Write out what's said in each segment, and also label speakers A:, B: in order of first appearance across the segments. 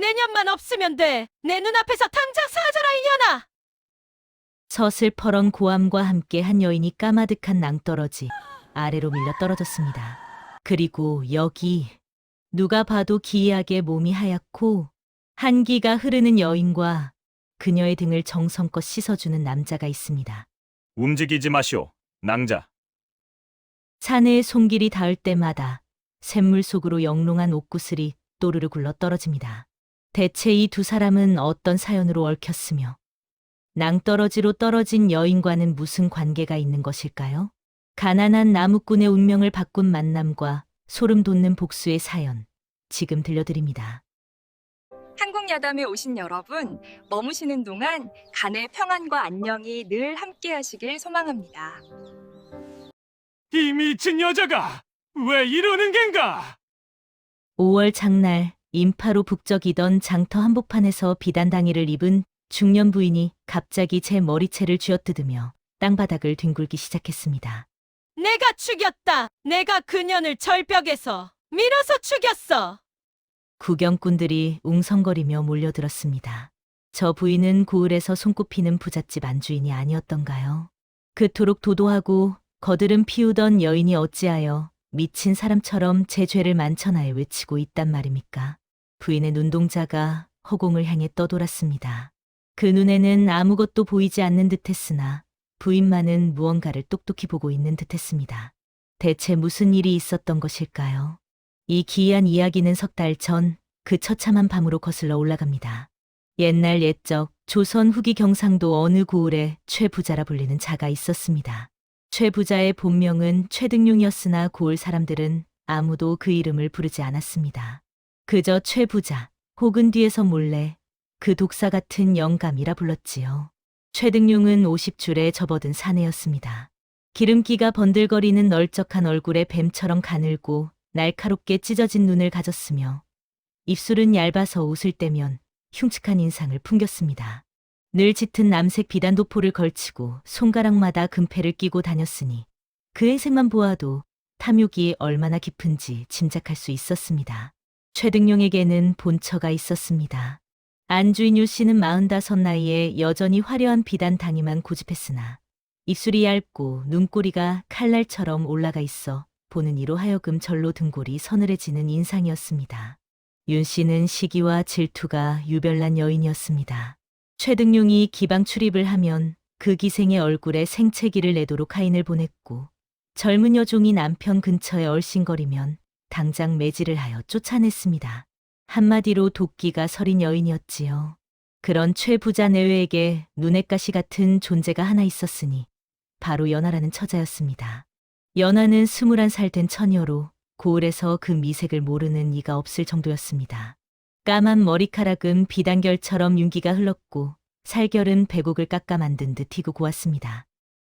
A: 내년만 없으면 돼. 내 눈앞에서 당장 사라져라, 이년아!
B: 서슬퍼런 고함과 함께 한 여인이 까마득한 낭떠러지 아래로 밀려 떨어졌습니다. 그리고 여기 누가 봐도 기이하게 몸이 하얗고 한기가 흐르는 여인과 그녀의 등을 정성껏 씻어주는 남자가 있습니다.
C: 움직이지 마시오, 낭자.
B: 산의 손길이 닿을 때마다 샘물 속으로 영롱한 옥구슬이 또르르 굴러 떨어집니다. 대체 이 두 사람은 어떤 사연으로 얽혔으며 낭떠러지로 떨어진 여인과는 무슨 관계가 있는 것일까요? 가난한 나무꾼의 운명을 바꾼 만남과 소름 돋는 복수의 사연, 지금 들려드립니다.
D: 한국 야담에 오신 여러분, 머무시는 동안 간의 평안과 안녕이 늘 함께 하시길 소망합니다.
C: 이 미친 여자가 왜 이러는 겐가?
B: 5월 장날 인파로 북적이던 장터 한복판에서 비단당이를 입은 중년 부인이 갑자기 제 머리채를 쥐어뜯으며 땅바닥을 뒹굴기 시작했습니다.
A: 내가 죽였다! 내가 그년을 절벽에서 밀어서 죽였어!
B: 구경꾼들이 웅성거리며 몰려들었습니다. 저 부인은 고을에서 손꼽히는 부잣집 안주인이 아니었던가요? 그토록 도도하고 거드름 피우던 여인이 어찌하여 미친 사람처럼 제 죄를 만천하에 외치고 있단 말입니까? 부인의 눈동자가 허공을 향해 떠돌았습니다. 그 눈에는 아무것도 보이지 않는 듯했으나 부인만은 무언가를 똑똑히 보고 있는 듯했습니다. 대체 무슨 일이 있었던 것일까요? 이 기이한 이야기는 석 달 전 그 처참한 밤으로 거슬러 올라갑니다. 옛날 옛적 조선 후기 경상도 어느 고을에 최부자라 불리는 자가 있었습니다. 최부자의 본명은 최등용이었으나 고을 사람들은 아무도 그 이름을 부르지 않았습니다. 그저 최부자 혹은 뒤에서 몰래 그 독사 같은 영감이라 불렀지요. 최등용은 50줄에 접어든 사내였습니다. 기름기가 번들거리는 널쩍한 얼굴에 뱀처럼 가늘고 날카롭게 찢어진 눈을 가졌으며 입술은 얇아서 웃을 때면 흉측한 인상을 풍겼습니다. 늘 짙은 남색 비단도포를 걸치고 손가락마다 금패를 끼고 다녔으니 그 행색만 보아도 탐욕이 얼마나 깊은지 짐작할 수 있었습니다. 최등용에게는 본처가 있었습니다. 안주인 유씨는 45 나이에 여전히 화려한 비단 당이만 고집했으나 입술이 얇고 눈꼬리가 칼날처럼 올라가 있어 보는 이로 하여금 절로 등골이 서늘해지는 인상이었습니다. 윤 씨는 시기와 질투가 유별난 여인이었습니다. 최등용이 기방 출입을 하면 그 기생의 얼굴에 생채기를 내도록 하인을 보냈고 젊은 여종이 남편 근처에 얼씬거리면 당장 매질을 하여 쫓아냈습니다. 한마디로 도끼가 서린 여인이었지요. 그런 최부자 내외에게 눈엣가시 같은 존재가 하나 있었으니 바로 연하라는 처자였습니다. 연하는 21살 된 처녀로 고을에서 그 미색을 모르는 이가 없을 정도였습니다. 까만 머리카락은 비단결처럼 윤기가 흘렀고 살결은 배곡을 깎아 만든 듯 희고 고왔습니다.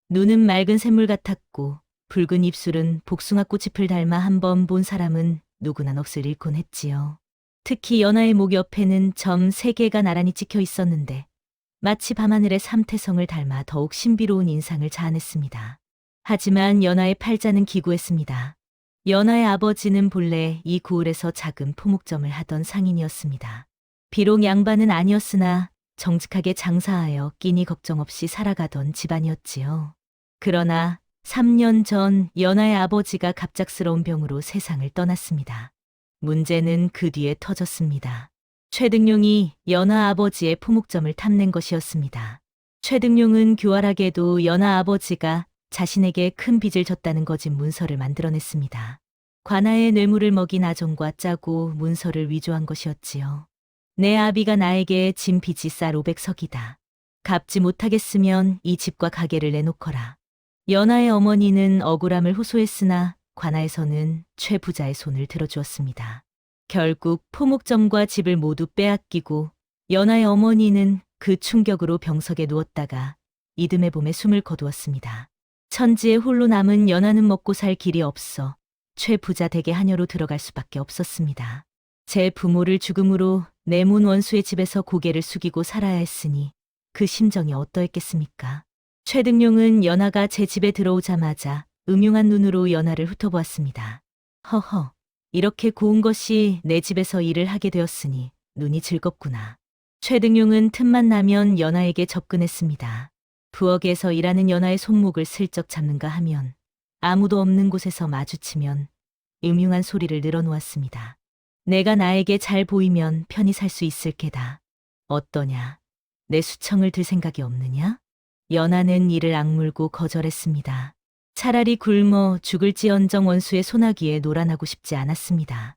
B: 눈은 맑은 샘물 같았고 붉은 입술은 복숭아 꽃잎을 닮아 한 번 본 사람은 누구나 넋을 잃곤 했지요. 특히 연하의 목 옆에는 점 3개가 나란히 찍혀 있었는데 마치 밤하늘의 삼태성을 닮아 더욱 신비로운 인상을 자아냈습니다. 하지만 연하의 팔자는 기구했습니다. 연하의 아버지는 본래 이 고을에서 작은 포목점을 하던 상인이었습니다. 비록 양반은 아니었으나 정직하게 장사하여 끼니 걱정 없이 살아가던 집안이었지요. 그러나 3년 전 연하의 아버지가 갑작스러운 병으로 세상을 떠났습니다. 문제는 그 뒤에 터졌습니다. 최등용이 연하 아버지의 포목점을 탐낸 것이었습니다. 최등용은 교활하게도 연하 아버지가 자신에게 큰 빚을 졌다는 거짓 문서를 만들어냈습니다. 관아의 뇌물을 먹인 아정과 짜고 문서를 위조한 것이었지요. 내 아비가 나에게 진 빚이 쌀 500석이다. 갚지 못하겠으면 이 집과 가게를 내놓거라. 연하의 어머니는 억울함을 호소했으나 관아에서는 최부자의 손을 들어주었습니다. 결국 포목점과 집을 모두 빼앗기고 연하의 어머니는 그 충격으로 병석에 누웠다가 이듬해 봄에 숨을 거두었습니다. 천지에 홀로 남은 연하는 먹고 살 길이 없어 최부자 댁의 하녀로 들어갈 수밖에 없었습니다. 제 부모를 죽음으로 내문 원수의 집에서 고개를 숙이고 살아야 했으니 그 심정이 어떠했겠습니까? 최등용은 연하가 제 집에 들어오자마자 음흉한 눈으로 연하를 훑어보았습니다. 허허, 이렇게 고운 것이 내 집에서 일을 하게 되었으니 눈이 즐겁구나. 최등용은 틈만 나면 연아에게 접근했습니다. 부엌에서 일하는 연아의 손목을 슬쩍 잡는가 하면 아무도 없는 곳에서 마주치면 음흉한 소리를 늘어놓았습니다. 내가 나에게 잘 보이면 편히 살 수 있을 게다. 어떠냐? 내 수청을 들 생각이 없느냐? 연아는 이를 악물고 거절했습니다. 차라리 굶어 죽을지언정 원수의 소나기에 놀아나고 싶지 않았습니다.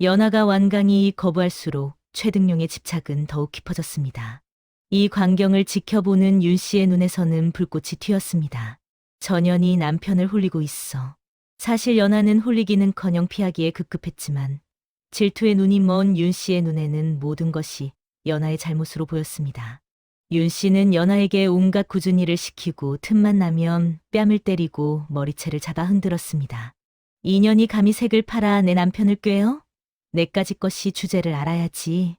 B: 연아가 완강히 거부할수록 최등용의 집착은 더욱 깊어졌습니다. 이 광경을 지켜보는 윤 씨의 눈에서는 불꽃이 튀었습니다. 전연이 남편을 홀리고 있어. 사실 연아는 홀리기는커녕 피하기에 급급했지만 질투의 눈이 먼 윤 씨의 눈에는 모든 것이 연아의 잘못으로 보였습니다. 윤 씨는 연아에게 온갖 굳은 일을 시키고 틈만 나면 뺨을 때리고 머리채를 잡아 흔들었습니다. 인연이 감히 색을 팔아 내 남편을 꿰어? 내까지 것이 주제를 알아야지.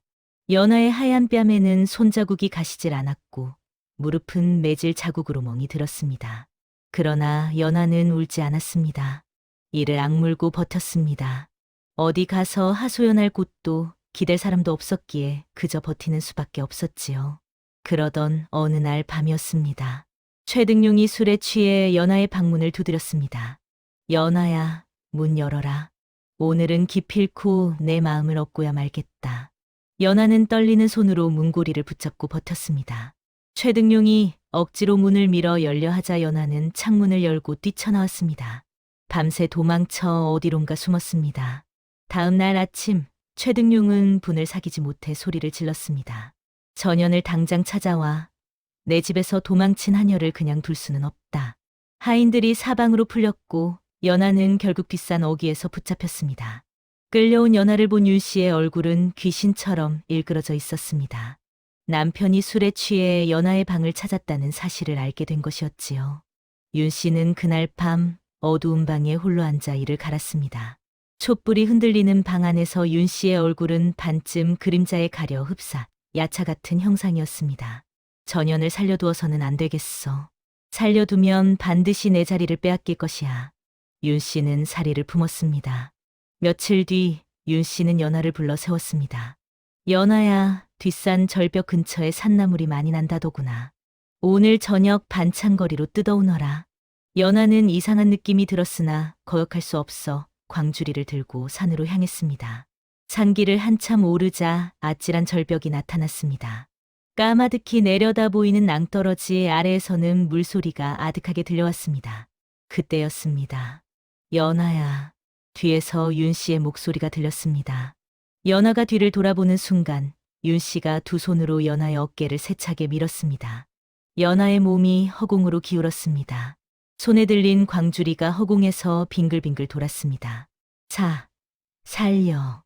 B: 연아의 하얀 뺨에는 손자국이 가시질 않았고 무릎은 매질 자국으로 멍이 들었습니다. 그러나 연아는 울지 않았습니다. 이를 악물고 버텼습니다. 어디 가서 하소연할 곳도 기댈 사람도 없었기에 그저 버티는 수밖에 없었지요. 그러던 어느 날 밤이었습니다. 최등용이 술에 취해 연아의 방문을 두드렸습니다. 연아야, 문 열어라. 오늘은 기필코 내 마음을 얻고야 말겠다. 연아는 떨리는 손으로 문고리를 붙잡고 버텼습니다. 최등용이 억지로 문을 밀어 열려 하자 연아는 창문을 열고 뛰쳐나왔습니다. 밤새 도망쳐 어디론가 숨었습니다. 다음 날 아침 최등용은 분을 사귀지 못해 소리를 질렀습니다. 전연을 당장 찾아와. 내 집에서 도망친 하녀를 그냥 둘 수는 없다. 하인들이 사방으로 풀렸고 연아는 결국 뒷산 어귀에서 붙잡혔습니다. 끌려온 연아를 본 윤 씨의 얼굴은 귀신처럼 일그러져 있었습니다. 남편이 술에 취해 연아의 방을 찾았다는 사실을 알게 된 것이었지요. 윤 씨는 그날 밤 어두운 방에 홀로 앉아 이를 갈았습니다. 촛불이 흔들리는 방 안에서 윤 씨의 얼굴은 반쯤 그림자에 가려 흡사 야차 같은 형상이었습니다. 전연을 살려두어서는 안 되겠어. 살려두면 반드시 내 자리를 빼앗길 것이야. 윤 씨는 사리를 품었습니다. 며칠 뒤 윤 씨는 연아를 불러 세웠습니다. 연아야, 뒷산 절벽 근처에 산나물이 많이 난다더구나. 오늘 저녁 반찬거리로 뜯어오너라. 연아는 이상한 느낌이 들었으나 거역할 수 없어 광주리를 들고 산으로 향했습니다. 산길을 한참 오르자 아찔한 절벽이 나타났습니다. 까마득히 내려다 보이는 낭떠러지 아래에서는 물소리가 아득하게 들려왔습니다. 그때였습니다. 연아야. 뒤에서 윤 씨의 목소리가 들렸습니다. 연아가 뒤를 돌아보는 순간 윤 씨가 두 손으로 연아의 어깨를 세차게 밀었습니다. 연아의 몸이 허공으로 기울었습니다. 손에 들린 광주리가 허공에서 빙글빙글 돌았습니다. 살려.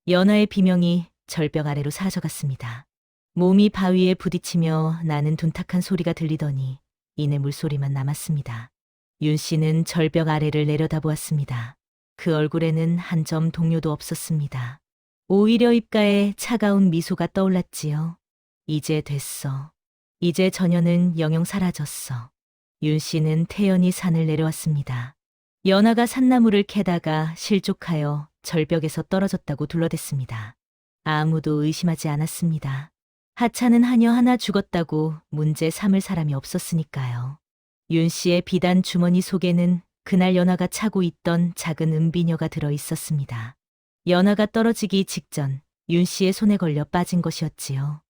B: 연아의 비명이 절벽 아래로 사져갔습니다. 몸이 바위에 부딪히며 나는 둔탁한 소리가 들리더니 이내 물소리만 남았습니다. 윤 씨는 절벽 아래를 내려다보았습니다. 그 얼굴에는 한 점 동요도 없었습니다. 오히려 입가에 차가운 미소가 떠올랐지요. 이제 됐어. 이제 전연은 영영 사라졌어. 윤 씨는 태연히 산을 내려왔습니다. 연아가 산나무를 캐다가 실족하여 절벽에서 떨어졌다고 둘러댔습니다. 아무도 의심하지 않았습니다. 하차는 하녀 하나 죽었다고 문제 삼을 사람이 없었으니까요. 윤 씨의 비단 주머니 속에는 그날 연아가 차고 있던 작은 은비녀가 들어 있었습니다. 연아가 떨어지기 직전 윤 씨의 손에 걸려 빠진 것이었지요.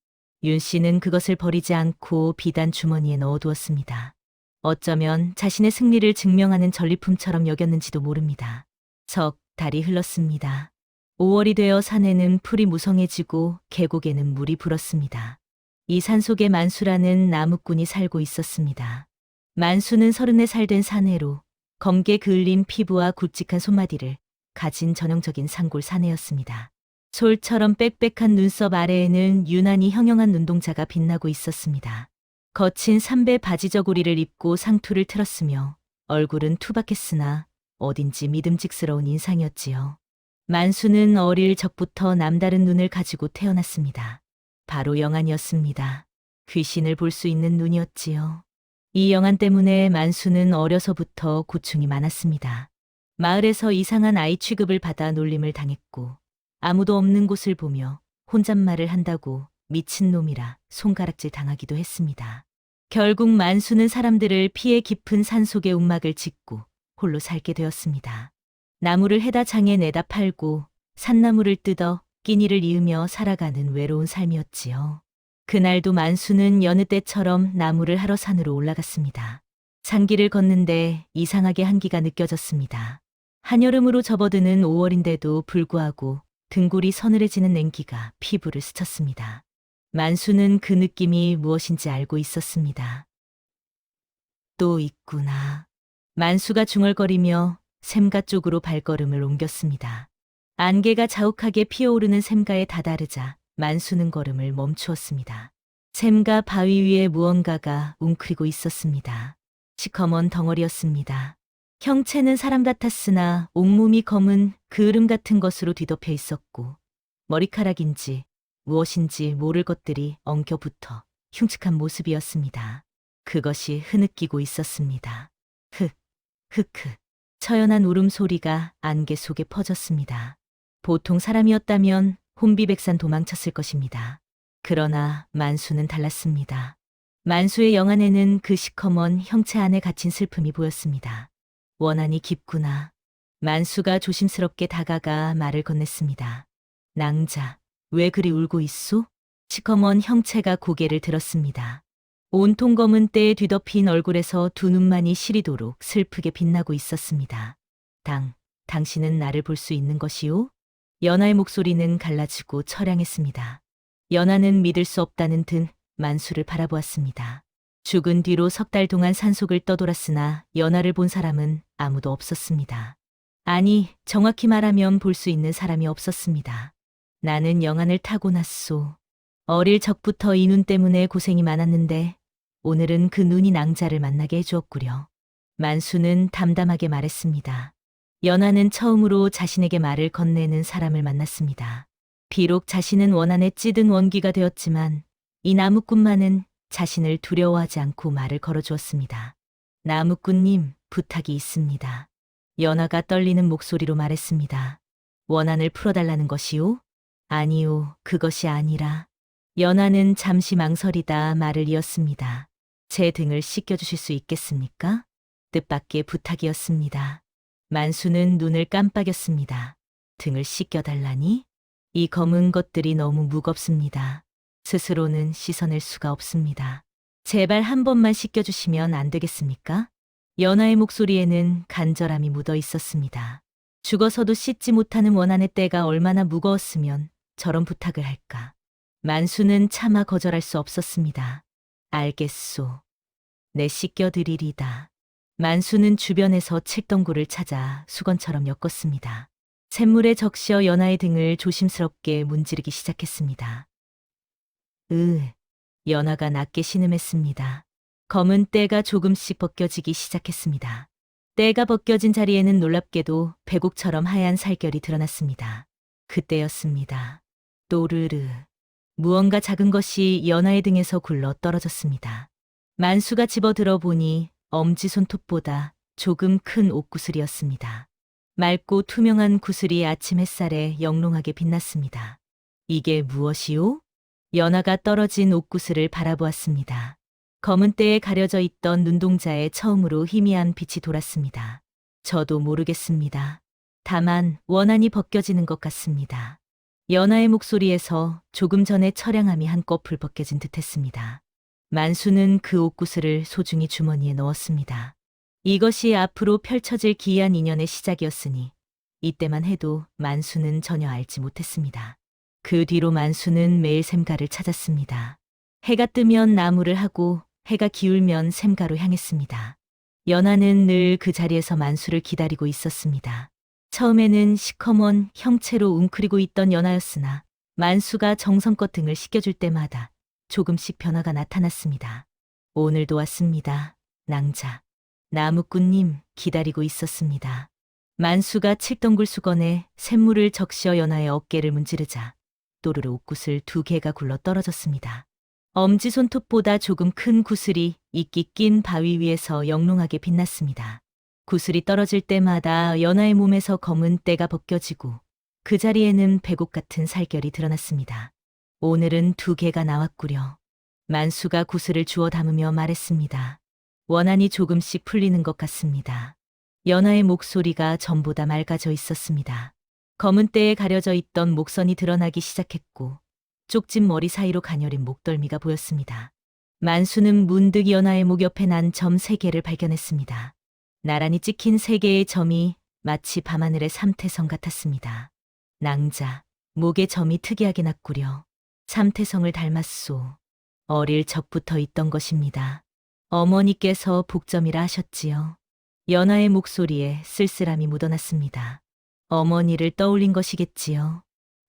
B: 윤 씨는 그것을 버리지 않고 비단 주머니에 넣어두었습니다. 어쩌면 자신의 승리를 증명하는 전리품처럼 여겼는지도 모릅니다. 석 달이 흘렀습니다. 5월이 되어 산에는 풀이 무성해지고 계곡에는 물이 불었습니다. 이 산속에 만수라는 나무꾼이 살고 있었습니다. 만수는 34살 된 사내로 검게 그을린 피부와 굵직한 손마디를 가진 전형적인 산골 사내였습니다. 솔처럼 빽빽한 눈썹 아래에는 유난히 형형한 눈동자가 빛나고 있었습니다. 거친 삼배 바지 저고리를 입고 상투를 틀었으며 얼굴은 투박했으나 어딘지 믿음직스러운 인상이었지요. 만수는 어릴 적부터 남다른 눈을 가지고 태어났습니다. 바로 영안이었습니다. 귀신을 볼 수 있는 눈이었지요. 이 영안 때문에 만수는 어려서부터 고충이 많았습니다. 마을에서 이상한 아이 취급을 받아 놀림을 당했고 아무도 없는 곳을 보며 혼잣말을 한다고 미친놈이라 손가락질 당하기도 했습니다. 결국 만수는 사람들을 피해 깊은 산속에 움막을 짓고 홀로 살게 되었습니다. 나무를 해다 장에 내다 팔고 산나무를 뜯어 끼니를 이으며 살아가는 외로운 삶이었지요. 그날도 만수는 여느 때처럼 나무를 하러 산으로 올라갔습니다. 산길을 걷는데 이상하게 한기가 느껴졌습니다. 한여름으로 접어드는 5월인데도 불구하고 등골이 서늘해지는 냉기가 피부를 스쳤습니다. 만수는 그 느낌이 무엇인지 알고 있었습니다. 또 있구나. 만수가 중얼거리며 샘가 쪽으로 발걸음을 옮겼습니다. 안개가 자욱하게 피어오르는 샘가에 다다르자 만수는 걸음을 멈추었습니다. 샘가 바위 위에 무언가가 웅크리고 있었습니다. 시커먼 덩어리였습니다. 형체는 사람 같았으나 온몸이 검은 그을음 같은 것으로 뒤덮여 있었고 머리카락인지 무엇인지 모를 것들이 엉겨붙어 흉측한 모습이었습니다. 그것이 흐느끼고 있었습니다. 흑흑흑. 처연한 울음소리가 안개 속에 퍼졌습니다. 보통 사람이었다면 혼비백산 도망쳤을 것입니다. 그러나 만수는 달랐습니다. 만수의 영안에는 그 시커먼 형체 안에 갇힌 슬픔이 보였습니다. 원한이 깊구나. 만수가 조심스럽게 다가가 말을 건넸습니다. 낭자, 왜 그리 울고 있소? 시커먼 형체가 고개를 들었습니다. 온통 검은 때에 뒤덮인 얼굴에서 두 눈만이 시리도록 슬프게 빛나고 있었습니다. 당신은 나를 볼 수 있는 것이오? 연하의 목소리는 갈라지고 처량했습니다. 연하는 믿을 수 없다는 듯 만수를 바라보았습니다. 죽은 뒤로 석 달 동안 산속을 떠돌았으나 연하를 본 사람은 아무도 없었습니다. 아니, 정확히 말하면 볼 수 있는 사람이 없었습니다. 나는 영안을 타고났소. 어릴 적부터 이 눈 때문에 고생이 많았는데 오늘은 그 눈이 낭자를 만나게 해주었구려. 만수는 담담하게 말했습니다. 연하는 처음으로 자신에게 말을 건네는 사람을 만났습니다. 비록 자신은 원한에 찌든 원기가 되었지만 이 나무꾼만은 자신을 두려워하지 않고 말을 걸어주었습니다. 나무꾼님, 부탁이 있습니다. 연하가 떨리는 목소리로 말했습니다. 원한을 풀어달라는 것이오? 아니요, 그것이 아니라. 연하는 잠시 망설이다 말을 이었습니다. 제 등을 씻겨주실 수 있겠습니까? 뜻밖의 부탁이었습니다. 만수는 눈을 깜빡였습니다. 등을 씻겨달라니? 이 검은 것들이 너무 무겁습니다. 스스로는 씻어낼 수가 없습니다. 제발 한 번만 씻겨주시면 안 되겠습니까? 연하의 목소리에는 간절함이 묻어 있었습니다. 죽어서도 씻지 못하는 원한의 때가 얼마나 무거웠으면 저런 부탁을 할까. 만수는 차마 거절할 수 없었습니다. 알겠소. 내 씻겨드리리다. 만수는 주변에서 칡덩굴을 찾아 수건처럼 엮었습니다. 샘물에 적셔 연하의 등을 조심스럽게 문지르기 시작했습니다. 연하가 낮게 신음했습니다. 검은 때가 조금씩 벗겨지기 시작했습니다. 때가 벗겨진 자리에는 놀랍게도 배곡처럼 하얀 살결이 드러났습니다. 그때였습니다. 또르르. 무언가 작은 것이 연하의 등에서 굴러 떨어졌습니다. 만수가 집어들어 보니 엄지손톱보다 조금 큰 옥구슬이었습니다. 맑고 투명한 구슬이 아침 햇살에 영롱하게 빛났습니다. 이게 무엇이오? 연하가 떨어진 옥구슬을 바라보았습니다. 검은 때에 가려져 있던 눈동자에 처음으로 희미한 빛이 돌았습니다. 저도 모르겠습니다. 다만 원한이 벗겨지는 것 같습니다. 연하의 목소리에서 조금 전에 처량함이 한꺼풀 벗겨진 듯했습니다. 만수는 그 옥구슬을 소중히 주머니에 넣었습니다. 이것이 앞으로 펼쳐질 기이한 인연의 시작이었으니 이때만 해도 만수는 전혀 알지 못했습니다. 그 뒤로 만수는 매일 샘가를 찾았습니다. 해가 뜨면 나무를 하고 해가 기울면 샘가로 향했습니다. 연하는 늘 그 자리에서 만수를 기다리고 있었습니다. 처음에는 시커먼 형체로 웅크리고 있던 연하였으나 만수가 정성껏 등을 씻겨줄 때마다 조금씩 변화가 나타났습니다. 오늘도 왔습니다. 낭자. 나무꾼님 기다리고 있었습니다. 만수가 칡덩굴 수건에 샘물을 적셔 연하의 어깨를 문지르자 또르르 옥구슬 2개가 굴러 떨어졌습니다. 엄지손톱보다 조금 큰 구슬이 이끼 낀 바위 위에서 영롱하게 빛났습니다. 구슬이 떨어질 때마다 연하의 몸에서 검은 때가 벗겨지고 그 자리에는 배곡 같은 살결이 드러났습니다. 오늘은 2개가 나왔구려. 만수가 구슬을 주워 담으며 말했습니다. 원한이 조금씩 풀리는 것 같습니다. 연하의 목소리가 전보다 맑아져 있었습니다. 검은 때에 가려져 있던 목선이 드러나기 시작했고 쪽진 머리 사이로 가녀린 목덜미가 보였습니다. 만수는 문득 연하의 목 옆에 난 점 3개를 발견했습니다. 나란히 찍힌 3개의 점이 마치 밤하늘의 삼태성 같았습니다. 낭자, 목의 점이 특이하게 났구려. 삼태성을 닮았소. 어릴 적부터 있던 것입니다. 어머니께서 복점이라 하셨지요. 연하의 목소리에 쓸쓸함이 묻어났습니다. 어머니를 떠올린 것이겠지요.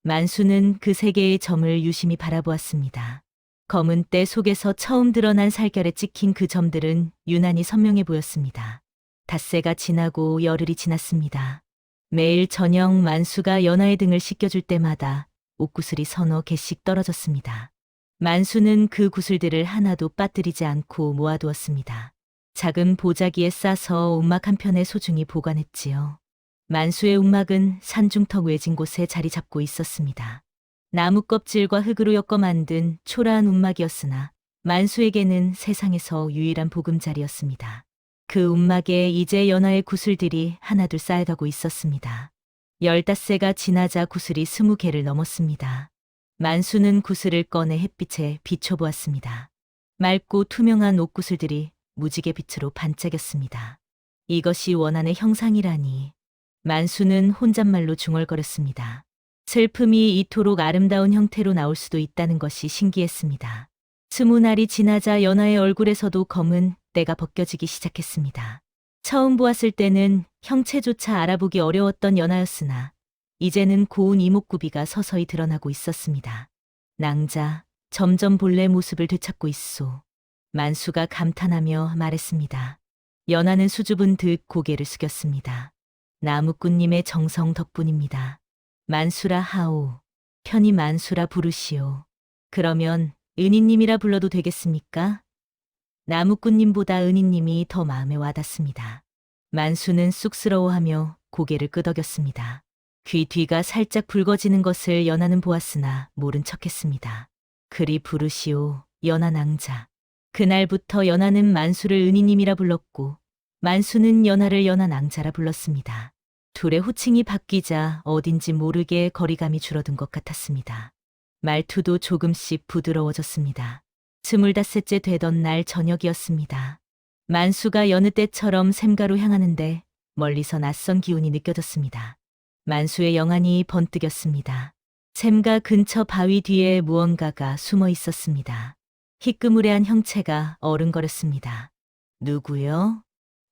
B: 만수는 그 3개의 점을 유심히 바라보았습니다. 검은 때 속에서 처음 드러난 살결에 찍힌 그 점들은 유난히 선명해 보였습니다. 닷새가 지나고 열흘이 지났습니다. 매일 저녁 만수가 연하의 등을 씻겨줄 때마다 옷구슬이 서너 개씩 떨어졌습니다. 만수는 그 구슬들을 하나도 빠뜨리지 않고 모아두었습니다. 작은 보자기에 싸서 움막 한 편에 소중히 보관했지요. 만수의 움막은 산중턱 외진 곳에 자리 잡고 있었습니다. 나무 껍질과 흙으로 엮어 만든 초라한 움막이었으나 만수에게는 세상에서 유일한 보금자리였습니다. 그 움막에 이제 연하의 구슬들이 하나둘 쌓여가고 있었습니다. 15세가 지나자 구슬이 20개를 넘었습니다. 만수는 구슬을 꺼내 햇빛에 비춰보았습니다. 맑고 투명한 옷구슬들이 무지개 빛으로 반짝였습니다. 이것이 원한의 형상이라니. 만수는 혼잣말로 중얼거렸습니다. 슬픔이 이토록 아름다운 형태로 나올 수도 있다는 것이 신기했습니다. 20날이 지나자 연하의 얼굴에서도 검은 때가 벗겨지기 시작했습니다. 처음 보았을 때는 형체조차 알아보기 어려웠던 연하였으나 이제는 고운 이목구비가 서서히 드러나고 있었습니다. 낭자, 점점 본래 모습을 되찾고 있소. 만수가 감탄하며 말했습니다. 연하는 수줍은 듯 고개를 숙였습니다. 나무꾼님의 정성 덕분입니다. 만수라 하오. 편히 만수라 부르시오. 그러면 은희님이라 불러도 되겠습니까? 나무꾼님보다 은희님이 더 마음에 와닿습니다. 만수는 쑥스러워하며 고개를 끄덕였습니다. 귀 뒤가 살짝 붉어지는 것을 연하는 보았으나 모른 척했습니다. 그리 부르시오, 연하 낭자. 그날부터 연하는 만수를 은희님이라 불렀고 만수는 연하를 연하 낭자라 불렀습니다. 둘의 호칭이 바뀌자 어딘지 모르게 거리감이 줄어든 것 같았습니다. 말투도 조금씩 부드러워졌습니다. 25째 되던 날 저녁이었습니다. 만수가 여느 때처럼 샘가로 향하는데 멀리서 낯선 기운이 느껴졌습니다. 만수의 영안이 번뜩였습니다. 샘가 근처 바위 뒤에 무언가가 숨어 있었습니다. 희끄무레한 형체가 어른거렸습니다. 누구요?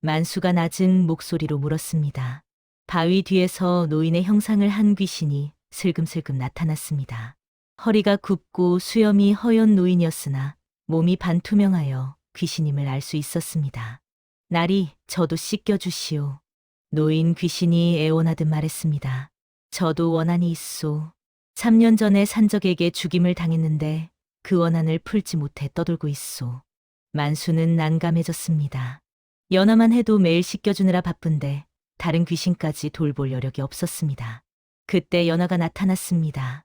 B: 만수가 낮은 목소리로 물었습니다. 바위 뒤에서 노인의 형상을 한 귀신이 슬금슬금 나타났습니다. 허리가 굽고 수염이 허연 노인이었으나 몸이 반투명하여 귀신임을 알 수 있었습니다. 나리, 저도 씻겨주시오. 노인 귀신이 애원하듯 말했습니다. 저도 원한이 있소. 3년 전에 산적에게 죽임을 당했는데 그 원한을 풀지 못해 떠돌고 있소. 만수는 난감해졌습니다. 연하만 해도 매일 씻겨주느라 바쁜데 다른 귀신까지 돌볼 여력이 없었습니다. 그때 연하가 나타났습니다.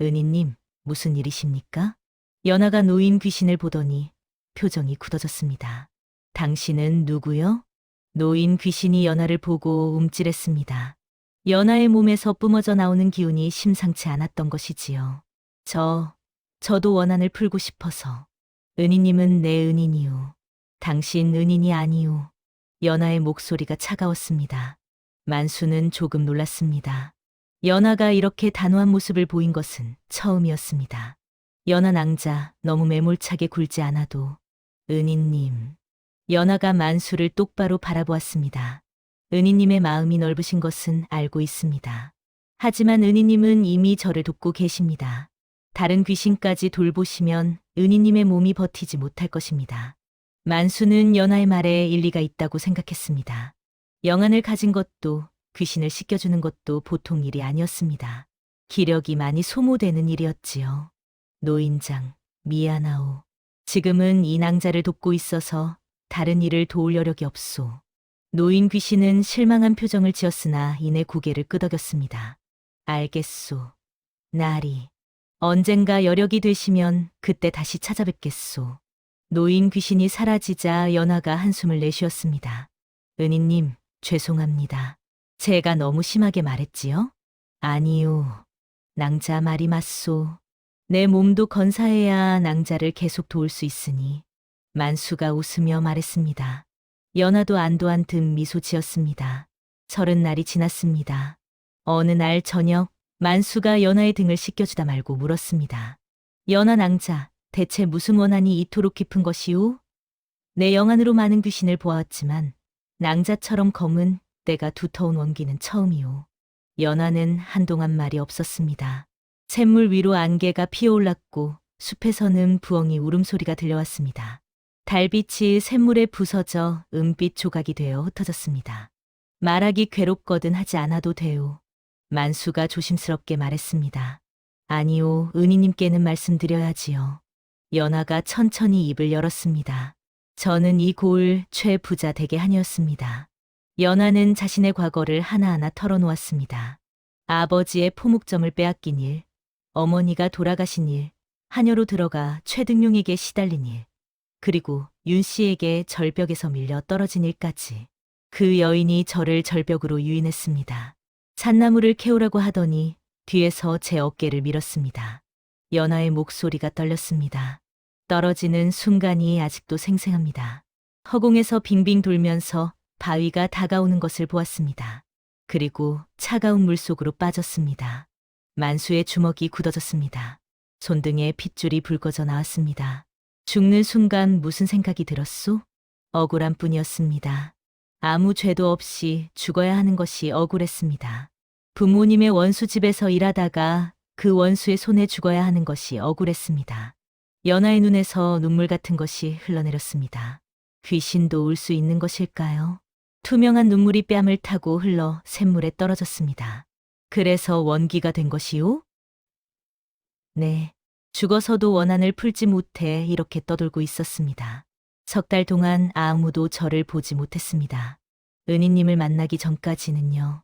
B: 은희님, 무슨 일이십니까? 연하가 노인 귀신을 보더니 표정이 굳어졌습니다. 당신은 누구요? 노인 귀신이 연하를 보고 움찔했습니다. 연하의 몸에서 뿜어져 나오는 기운이 심상치 않았던 것이지요. 저도 원한을 풀고 싶어서. 은희님은 내 은인이요. 당신 은인이 아니요. 연하의 목소리가 차가웠습니다. 만수는 조금 놀랐습니다. 연하가 이렇게 단호한 모습을 보인 것은 처음이었습니다. 연하 낭자, 너무 매몰차게 굴지 않아도. 은희님. 연하가 만수를 똑바로 바라보았습니다. 은희님의 마음이 넓으신 것은 알고 있습니다. 하지만 은희님은 이미 저를 돕고 계십니다. 다른 귀신까지 돌보시면 은희님의 몸이 버티지 못할 것입니다. 만수는 연하의 말에 일리가 있다고 생각했습니다. 영안을 가진 것도 귀신을 씻겨주는 것도 보통 일이 아니었습니다. 기력이 많이 소모되는 일이었지요. 노인장, 미안하오. 지금은 이 낭자를 돕고 있어서 다른 일을 도울 여력이 없소. 노인 귀신은 실망한 표정을 지었으나 이내 고개를 끄덕였습니다. 알겠소. 나리. 언젠가 여력이 되시면 그때 다시 찾아뵙겠소. 노인 귀신이 사라지자 연하가 한숨을 내쉬었습니다. 은희님, 죄송합니다. 제가 너무 심하게 말했지요? 아니요. 낭자 말이 맞소. 내 몸도 건사해야 낭자를 계속 도울 수 있으니. 만수가 웃으며 말했습니다. 연하도 안도한 듯 미소 지었습니다. 30날이 지났습니다. 어느 날 저녁 만수가 연하의 등을 씻겨주다 말고 물었습니다. 연하 낭자, 대체 무슨 원한이 이토록 깊은 것이오? 내 영안으로 많은 귀신을 보았지만 낭자처럼 검은 때가 두터운 원기는 처음이오. 연하는 한동안 말이 없었습니다. 샘물 위로 안개가 피어올랐고 숲에서는 부엉이 울음소리가 들려왔습니다. 달빛이 샘물에 부서져 은빛 조각이 되어 흩어졌습니다. 말하기 괴롭거든 하지 않아도 돼요. 만수가 조심스럽게 말했습니다. 아니요, 은희님께는 말씀드려야지요. 연하가 천천히 입을 열었습니다. 저는 이 고을 최부자 댁의 한이었습니다. 연하는 자신의 과거를 하나하나 털어놓았습니다. 아버지의 포묵점을 빼앗긴 일, 어머니가 돌아가신 일, 하녀로 들어가 최등용에게 시달린 일, 그리고 윤 씨에게 절벽에서 밀려 떨어진 일까지. 그 여인이 저를 절벽으로 유인했습니다. 잣나무를 캐오라고 하더니 뒤에서 제 어깨를 밀었습니다. 연하의 목소리가 떨렸습니다. 떨어지는 순간이 아직도 생생합니다. 허공에서 빙빙 돌면서 바위가 다가오는 것을 보았습니다. 그리고 차가운 물속으로 빠졌습니다. 만수의 주먹이 굳어졌습니다. 손등에 핏줄이 붉어져 나왔습니다. 죽는 순간 무슨 생각이 들었소? 억울한 뿐이었습니다. 아무 죄도 없이 죽어야 하는 것이 억울했습니다. 부모님의 원수 집에서 일하다가 그 원수의 손에 죽어야 하는 것이 억울했습니다. 연하의 눈에서 눈물 같은 것이 흘러내렸습니다. 귀신도 울 수 있는 것일까요? 투명한 눈물이 뺨을 타고 흘러 샘물에 떨어졌습니다. 그래서 원기가 된 것이요? 네. 죽어서도 원한을 풀지 못해 이렇게 떠돌고 있었습니다. 3달 동안 아무도 저를 보지 못했습니다. 은희님을 만나기 전까지는요.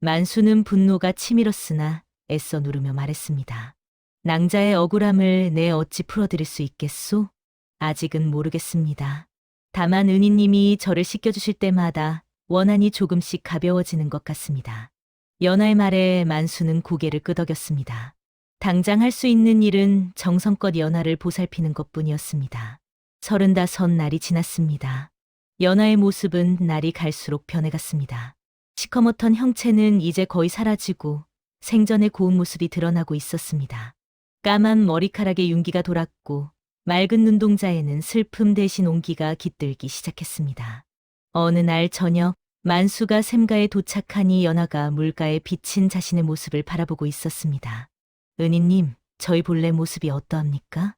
B: 만수는 분노가 치밀었으나 애써 누르며 말했습니다. 낭자의 억울함을 내 어찌 풀어드릴 수 있겠소? 아직은 모르겠습니다. 다만 은희님이 저를 씻겨주실 때마다 원한이 조금씩 가벼워지는 것 같습니다. 연하의 말에 만수는 고개를 끄덕였습니다. 당장 할 수 있는 일은 정성껏 연하를 보살피는 것뿐이었습니다. 35날이 지났습니다. 연하의 모습은 날이 갈수록 변해갔습니다. 시커멓던 형체는 이제 거의 사라지고 생전의 고운 모습이 드러나고 있었습니다. 까만 머리카락에 윤기가 돌았고 맑은 눈동자에는 슬픔 대신 온기가 깃들기 시작했습니다. 어느 날 저녁 만수가 샘가에 도착하니 연하가 물가에 비친 자신의 모습을 바라보고 있었습니다. 은희님, 저희 본래 모습이 어떠합니까?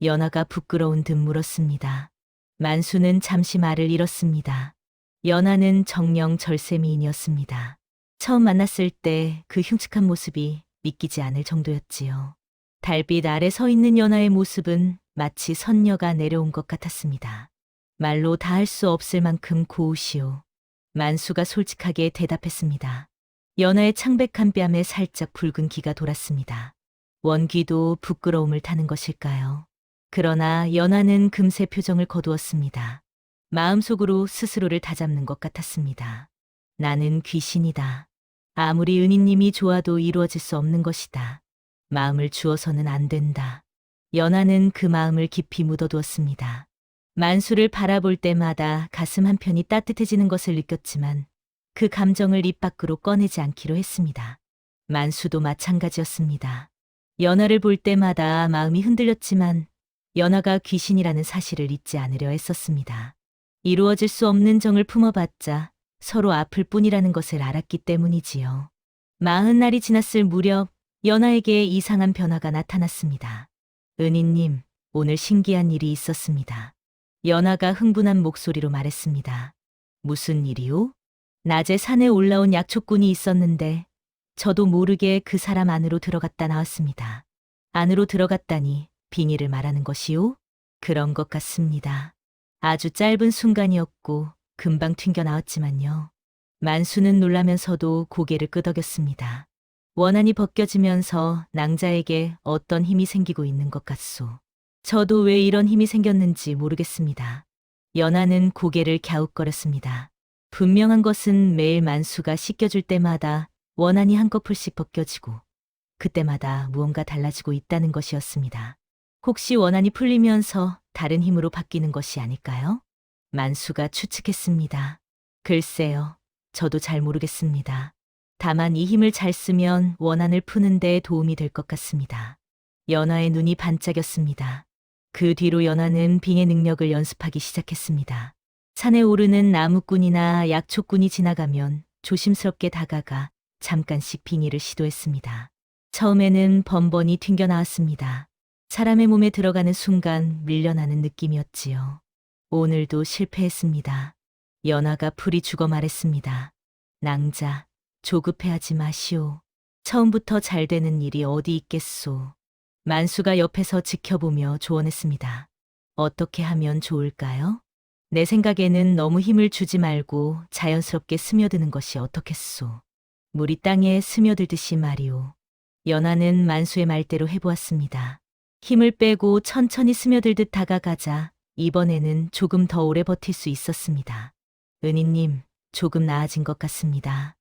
B: 연하가 부끄러운 듯 물었습니다. 만수는 잠시 말을 잃었습니다. 연하는 정령 절세미인이었습니다. 처음 만났을 때 그 흉측한 모습이 믿기지 않을 정도였지요. 달빛 아래 서 있는 연하의 모습은 마치 선녀가 내려온 것 같았습니다. 말로 다 할 수 없을 만큼 고우시오. 만수가 솔직하게 대답했습니다. 연하의 창백한 뺨에 살짝 붉은 기가 돌았습니다. 원기도 부끄러움을 타는 것일까요? 그러나 연하는 금세 표정을 거두었습니다. 마음속으로 스스로를 다잡는 것 같았습니다. 나는 귀신이다. 아무리 은희님이 좋아도 이루어질 수 없는 것이다. 마음을 주어서는 안 된다. 연하는 그 마음을 깊이 묻어두었습니다. 만수를 바라볼 때마다 가슴 한편이 따뜻해지는 것을 느꼈지만 그 감정을 입 밖으로 꺼내지 않기로 했습니다. 만수도 마찬가지였습니다. 연하를 볼 때마다 마음이 흔들렸지만 연하가 귀신이라는 사실을 잊지 않으려 했었습니다. 이루어질 수 없는 정을 품어봤자 서로 아플 뿐이라는 것을 알았기 때문이지요. 40날이 지났을 무렵 연하에게 이상한 변화가 나타났습니다. 은희님, 오늘 신기한 일이 있었습니다. 연하가 흥분한 목소리로 말했습니다. 무슨 일이요? 낮에 산에 올라온 약초꾼이 있었는데 저도 모르게 그 사람 안으로 들어갔다 나왔습니다. 안으로 들어갔다니 비닐을 말하는 것이요? 그런 것 같습니다. 아주 짧은 순간이었고 금방 튕겨 나왔지만요. 만수는 놀라면서도 고개를 끄덕였습니다. 원한이 벗겨지면서 낭자에게 어떤 힘이 생기고 있는 것 같소. 저도 왜 이런 힘이 생겼는지 모르겠습니다. 연하는 고개를 갸웃거렸습니다. 분명한 것은 매일 만수가 씻겨줄 때마다 원한이 한꺼풀씩 벗겨지고 그때마다 무언가 달라지고 있다는 것이었습니다. 혹시 원한이 풀리면서 다른 힘으로 바뀌는 것이 아닐까요? 만수가 추측했습니다. 글쎄요, 저도 잘 모르겠습니다. 다만 이 힘을 잘 쓰면 원한을 푸는 데 도움이 될 것 같습니다. 연하의 눈이 반짝였습니다. 그 뒤로 연하는 빙의 능력을 연습하기 시작했습니다. 산에 오르는 나무꾼이나 약초꾼이 지나가면 조심스럽게 다가가 잠깐씩 빙의를 시도했습니다. 처음에는 번번이 튕겨나왔습니다. 사람의 몸에 들어가는 순간 밀려나는 느낌이었지요. 오늘도 실패했습니다. 연하가 풀이 죽어 말했습니다. 낭자, 조급해하지 마시오. 처음부터 잘 되는 일이 어디 있겠소. 만수가 옆에서 지켜보며 조언했습니다. 어떻게 하면 좋을까요? 내 생각에는 너무 힘을 주지 말고 자연스럽게 스며드는 것이 어떻겠소. 물이 땅에 스며들듯이 말이오. 연하는 만수의 말대로 해보았습니다. 힘을 빼고 천천히 스며들듯 다가가자 이번에는 조금 더 오래 버틸 수 있었습니다. 은희님, 조금 나아진 것 같습니다.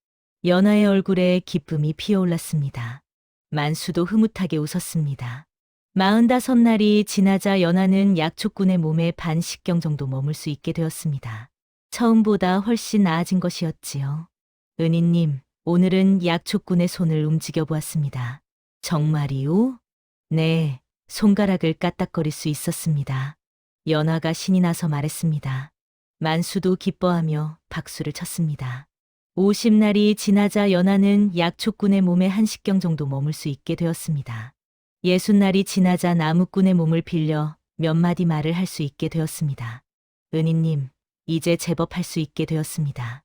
B: 연하의 얼굴에 기쁨이 피어올랐습니다. 만수도 흐뭇하게 웃었습니다. 45날이 지나자 연하는 약초꾼의 몸에 반식경 정도 머물 수 있게 되었습니다. 처음보다 훨씬 나아진 것이었지요. 은희님, 오늘은 약초꾼의 손을 움직여 보았습니다. 정말이요? 네, 손가락을 까딱거릴 수 있었습니다. 연하가 신이 나서 말했습니다. 만수도 기뻐하며 박수를 쳤습니다. 50날이 지나자 연하는 약초꾼의 몸에 한식경 정도 머물 수 있게 되었습니다. 60날이 지나자 나무꾼의 몸을 빌려 몇 마디 말을 할 수 있게 되었습니다. 은희님, 이제 제법 할 수 있게 되었습니다.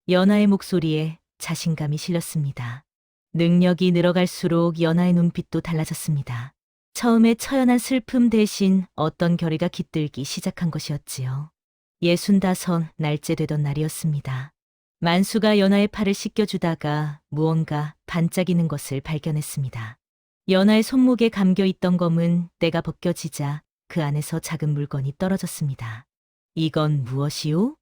B: 연하의 목소리에 자신감이 실렸습니다. 능력이 늘어갈수록 연하의 눈빛도 달라졌습니다. 처음에 처연한 슬픔 대신 어떤 결의가 깃들기 시작한 것이었지요. 65날째 되던 날이었습니다. 만수가 연하의 팔을 씻겨주다가 무언가 반짝이는 것을 발견했습니다. 연하의 손목에 감겨 있던 검은 때가 벗겨지자 그 안에서 작은 물건이 떨어졌습니다. 이건 무엇이오?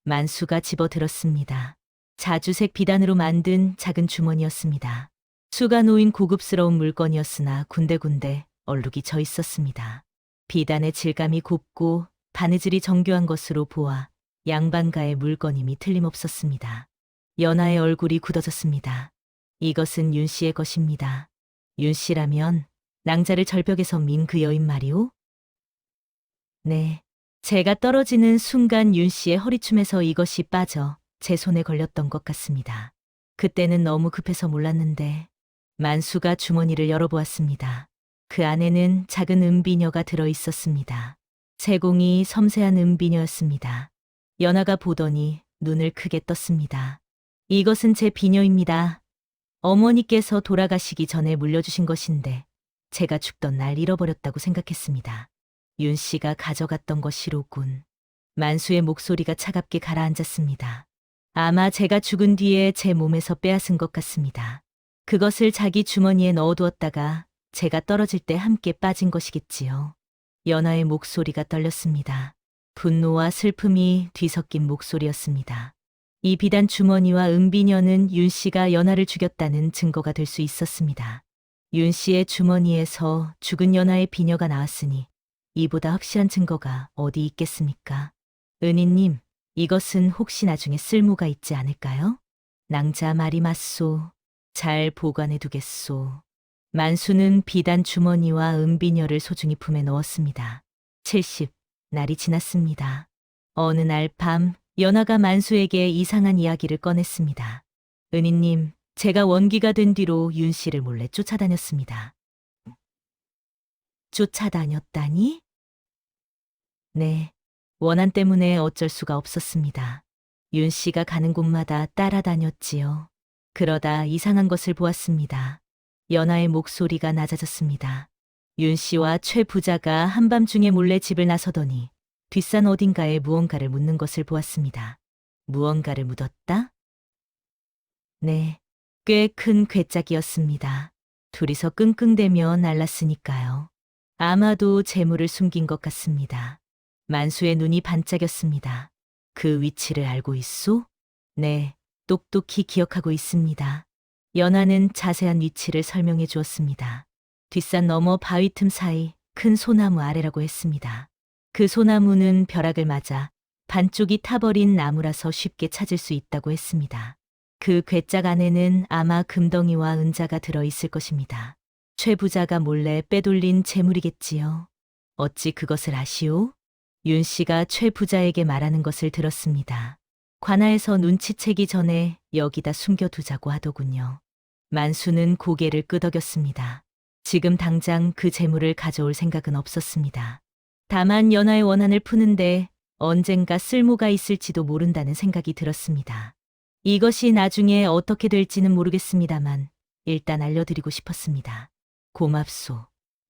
B: 만수가 집어들었습니다. 자주색 비단으로 만든 작은 주머니였습니다. 수가 놓인 고급스러운 물건이었으나 군데군데 얼룩이 져 있었습니다. 비단의 질감이 곱고 바느질이 정교한 것으로 보아 양반가의 물건임이 틀림없었습니다. 연하의 얼굴이 굳어졌습니다. 이것은 윤 씨의 것입니다. 윤 씨라면 낭자를 절벽에서 민 그 여인 말이오? 네. 제가 떨어지는 순간 윤 씨의 허리춤에서 이것이 빠져 제 손에 걸렸던 것 같습니다. 그때는 너무 급해서 몰랐는데 만수가 주머니를 열어보았습니다. 그 안에는 작은 은비녀가 들어 있었습니다. 세공이 섬세한 은비녀였습니다. 연하가 보더니 눈을 크게 떴습니다. 이것은 제 비녀입니다. 어머니께서 돌아가시기 전에 물려주신 것인데 제가 죽던 날 잃어버렸다고 생각했습니다. 윤 씨가 가져갔던 것이로군. 만수의 목소리가 차갑게 가라앉았습니다. 아마 제가 죽은 뒤에 제 몸에서 빼앗은 것 같습니다. 그것을 자기 주머니에 넣어두었다가 제가 떨어질 때 함께 빠진 것이겠지요. 연하의 목소리가 떨렸습니다. 분노와 슬픔이 뒤섞인 목소리였습니다. 이 비단 주머니와 은비녀는 윤 씨가 연하를 죽였다는 증거가 될 수 있었습니다. 윤 씨의 주머니에서 죽은 연하의 비녀가 나왔으니 이보다 확실한 증거가 어디 있겠습니까? 은희님, 이것은 혹시 나중에 쓸모가 있지 않을까요? 낭자 말이 맞소. 잘 보관해 두겠소. 만수는 비단 주머니와 은비녀를 소중히 품에 넣었습니다. 70날이 지났습니다. 어느 날 밤 연하가 만수에게 이상한 이야기를 꺼냈습니다. 은희님, 제가 원기가 된 뒤로 윤 씨를 몰래 쫓아다녔습니다. 쫓아다녔다니? 네, 원한 때문에 어쩔 수가 없었습니다. 윤 씨가 가는 곳마다 따라다녔지요. 그러다 이상한 것을 보았습니다. 연하의 목소리가 낮아졌습니다. 윤 씨와 최 부자가 한밤중에 몰래 집을 나서더니 뒷산 어딘가에 무언가를 묻는 것을 보았습니다. 무언가를 묻었다? 네, 꽤 큰 괴짝이었습니다. 둘이서 끙끙대며 날랐으니까요. 아마도 재물을 숨긴 것 같습니다. 만수의 눈이 반짝였습니다. 그 위치를 알고 있소? 네, 똑똑히 기억하고 있습니다. 연하는 자세한 위치를 설명해 주었습니다. 뒷산 너머 바위 틈 사이 큰 소나무 아래라고 했습니다. 그 소나무는 벼락을 맞아 반쪽이 타버린 나무라서 쉽게 찾을 수 있다고 했습니다. 그 괴짝 안에는 아마 금덩이와 은자가 들어 있을 것입니다. 최 부자가 몰래 빼돌린 재물이겠지요. 어찌 그것을 아시오? 윤 씨가 최 부자에게 말하는 것을 들었습니다. 관아에서 눈치채기 전에 여기다 숨겨두자고 하더군요. 만수는 고개를 끄덕였습니다. 지금 당장 그 재물을 가져올 생각은 없었습니다. 다만 연하의 원한을 푸는데 언젠가 쓸모가 있을지도 모른다는 생각이 들었습니다. 이것이 나중에 어떻게 될지는 모르겠습니다만 일단 알려드리고 싶었습니다. 고맙소.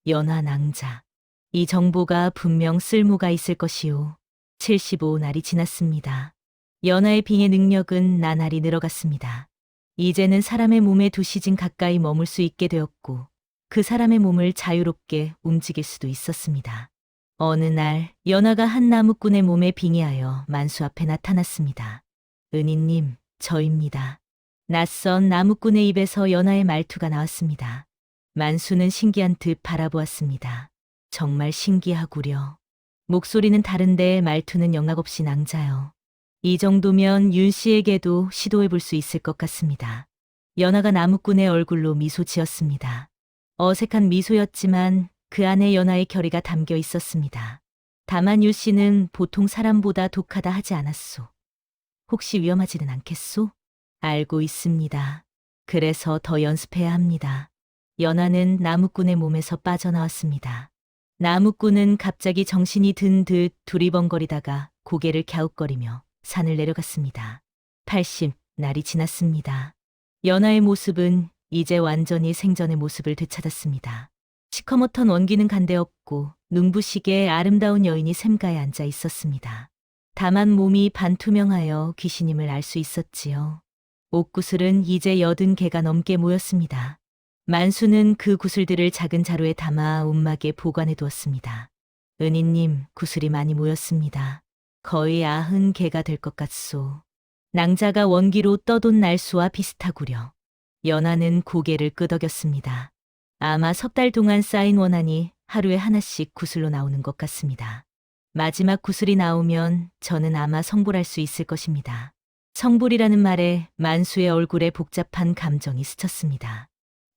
B: 연하 낭자. 이 정보가 분명 쓸모가 있을 것이오. 75날이 지났습니다. 연하의 빙의 능력은 나날이 늘어갔습니다. 이제는 사람의 몸에 2시즌 가까이 머물 수 있게 되었고 그 사람의 몸을 자유롭게 움직일 수도 있었습니다. 어느 날 연하가 한 나무꾼의 몸에 빙의하여 만수 앞에 나타났습니다. 은희님, 저입니다. 낯선 나무꾼의 입에서 연하의 말투가 나왔습니다. 만수는 신기한 듯 바라보았습니다. 정말 신기하구려. 목소리는 다른데 말투는 영락없이 낭자요. 이 정도면 윤 씨에게도 시도해 볼 수 있을 것 같습니다. 연하가 나무꾼의 얼굴로 미소 지었습니다. 어색한 미소였지만 그 안에 연하의 결의가 담겨 있었습니다. 다만 윤 씨는 보통 사람보다 독하다 하지 않았소. 혹시 위험하지는 않겠소? 알고 있습니다. 그래서 더 연습해야 합니다. 연하는 나무꾼의 몸에서 빠져나왔습니다. 나무꾼은 갑자기 정신이 든 듯 두리번거리다가 고개를 갸웃거리며 산을 내려갔습니다. 80날이 지났습니다. 연하의 모습은 이제 완전히 생전의 모습을 되찾았습니다. 시커멓던 원기는 간데없고 눈부시게 아름다운 여인이 샘가에 앉아 있었습니다. 다만 몸이 반투명하여 귀신임을 알 수 있었지요. 옷구슬은 이제 80개가 넘게 모였습니다. 만수는 그 구슬들을 작은 자루에 담아 움막에 보관해 두었습니다. 은희님, 구슬이 많이 모였습니다. 거의 90개가 될 것 같소. 낭자가 원기로 떠돈 날수와 비슷하구려. 연하는 고개를 끄덕였습니다. 아마 3달 동안 쌓인 원한이 하루에 하나씩 구슬로 나오는 것 같습니다. 마지막 구슬이 나오면 저는 아마 성불할 수 있을 것입니다. 성불이라는 말에 만수의 얼굴에 복잡한 감정이 스쳤습니다.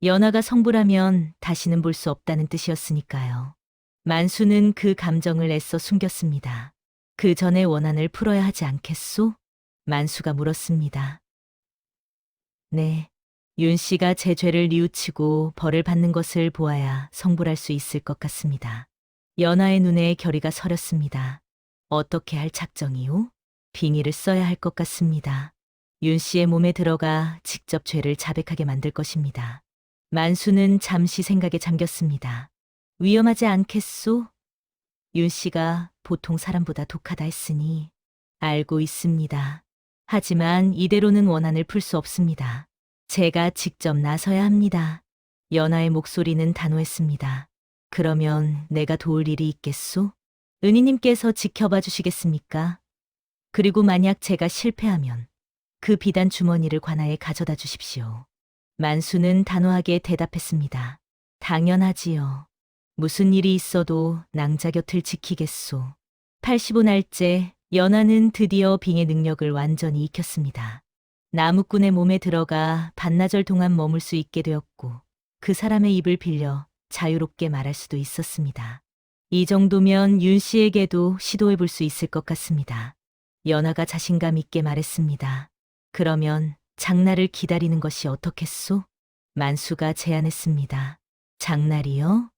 B: 연하가 성불하면 다시는 볼 수 없다는 뜻이었으니까요. 만수는 그 감정을 애써 숨겼습니다. 그 전에 원한을 풀어야 하지 않겠소? 만수가 물었습니다. 네. 윤 씨가 제 죄를 뉘우치고 벌을 받는 것을 보아야 성불할 수 있을 것 같습니다. 연하의 눈에 결의가 서렸습니다. 어떻게 할 작정이요? 빙의를 써야 할 것 같습니다. 윤 씨의 몸에 들어가 직접 죄를 자백하게 만들 것입니다. 만수는 잠시 생각에 잠겼습니다. 위험하지 않겠소? 윤 씨가 보통 사람보다 독하다 했으니 알고 있습니다. 하지만 이대로는 원한을 풀 수 없습니다. 제가 직접 나서야 합니다. 연하의 목소리는 단호했습니다. 그러면 내가 도울 일이 있겠소? 은희님께서 지켜봐 주시겠습니까? 그리고 만약 제가 실패하면 그 비단 주머니를 관아에 가져다 주십시오. 만수는 단호하게 대답했습니다. 당연하지요. 무슨 일이 있어도 낭자 곁을 지키겠소. 85날째 연하는 드디어 빙의 능력을 완전히 익혔습니다. 나무꾼의 몸에 들어가 반나절 동안 머물 수 있게 되었고 그 사람의 입을 빌려 자유롭게 말할 수도 있었습니다. 이 정도면 윤 씨에게도 시도해 볼 수 있을 것 같습니다. 연하가 자신감 있게 말했습니다. 그러면 장날을 기다리는 것이 어떻겠소? 만수가 제안했습니다. 장날이요?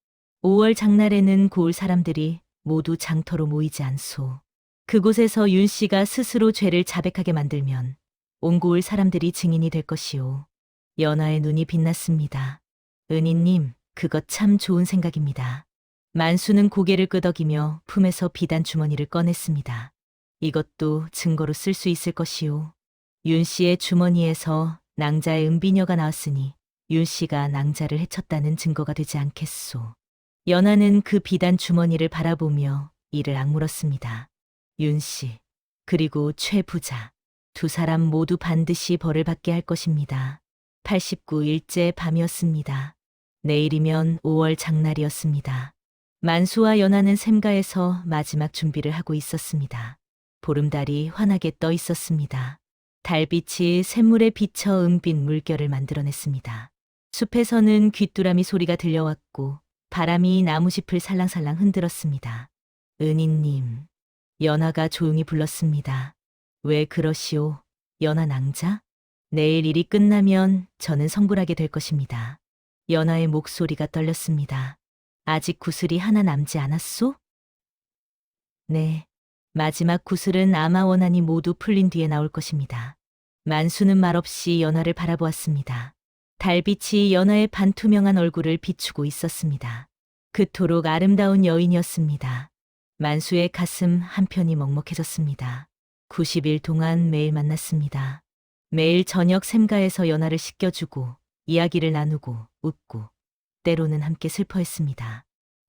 B: 5월 장날에는 고을 사람들이 모두 장터로 모이지 않소. 그곳에서 윤 씨가 스스로 죄를 자백하게 만들면 온 고을 사람들이 증인이 될 것이오. 연하의 눈이 빛났습니다. 은희님, 그것 참 좋은 생각입니다. 만수는 고개를 끄덕이며 품에서 비단 주머니를 꺼냈습니다. 이것도 증거로 쓸 수 있을 것이오. 윤 씨의 주머니에서 낭자의 은비녀가 나왔으니 윤 씨가 낭자를 해쳤다는 증거가 되지 않겠소. 연하는 그 비단 주머니를 바라보며 이를 악물었습니다. 윤 씨, 그리고 최 부자. 두 사람 모두 반드시 벌을 받게 할 것입니다. 89일째 밤이었습니다. 내일이면 5월 장날이었습니다. 만수와 연하는 샘가에서 마지막 준비를 하고 있었습니다. 보름달이 환하게 떠 있었습니다. 달빛이 샘물에 비쳐 은빛 물결을 만들어냈습니다. 숲에서는 귀뚜라미 소리가 들려왔고 바람이 나무짚을 살랑살랑 흔들었습니다. 은희님, 연하가 조용히 불렀습니다. 왜 그러시오, 연하 낭자? 내일 일이 끝나면 저는 성불하게 될 것입니다. 연하의 목소리가 떨렸습니다. 아직 구슬이 하나 남지 않았소? 네, 마지막 구슬은 아마 원한이 모두 풀린 뒤에 나올 것입니다. 만수는 말없이 연하를 바라보았습니다. 달빛이 연하의 반투명한 얼굴을 비추고 있었습니다. 그토록 아름다운 여인이었습니다. 만수의 가슴 한편이 먹먹해졌습니다. 90일 동안 매일 만났습니다. 매일 저녁 샘가에서 연하를 씻겨주고 이야기를 나누고 웃고 때로는 함께 슬퍼했습니다.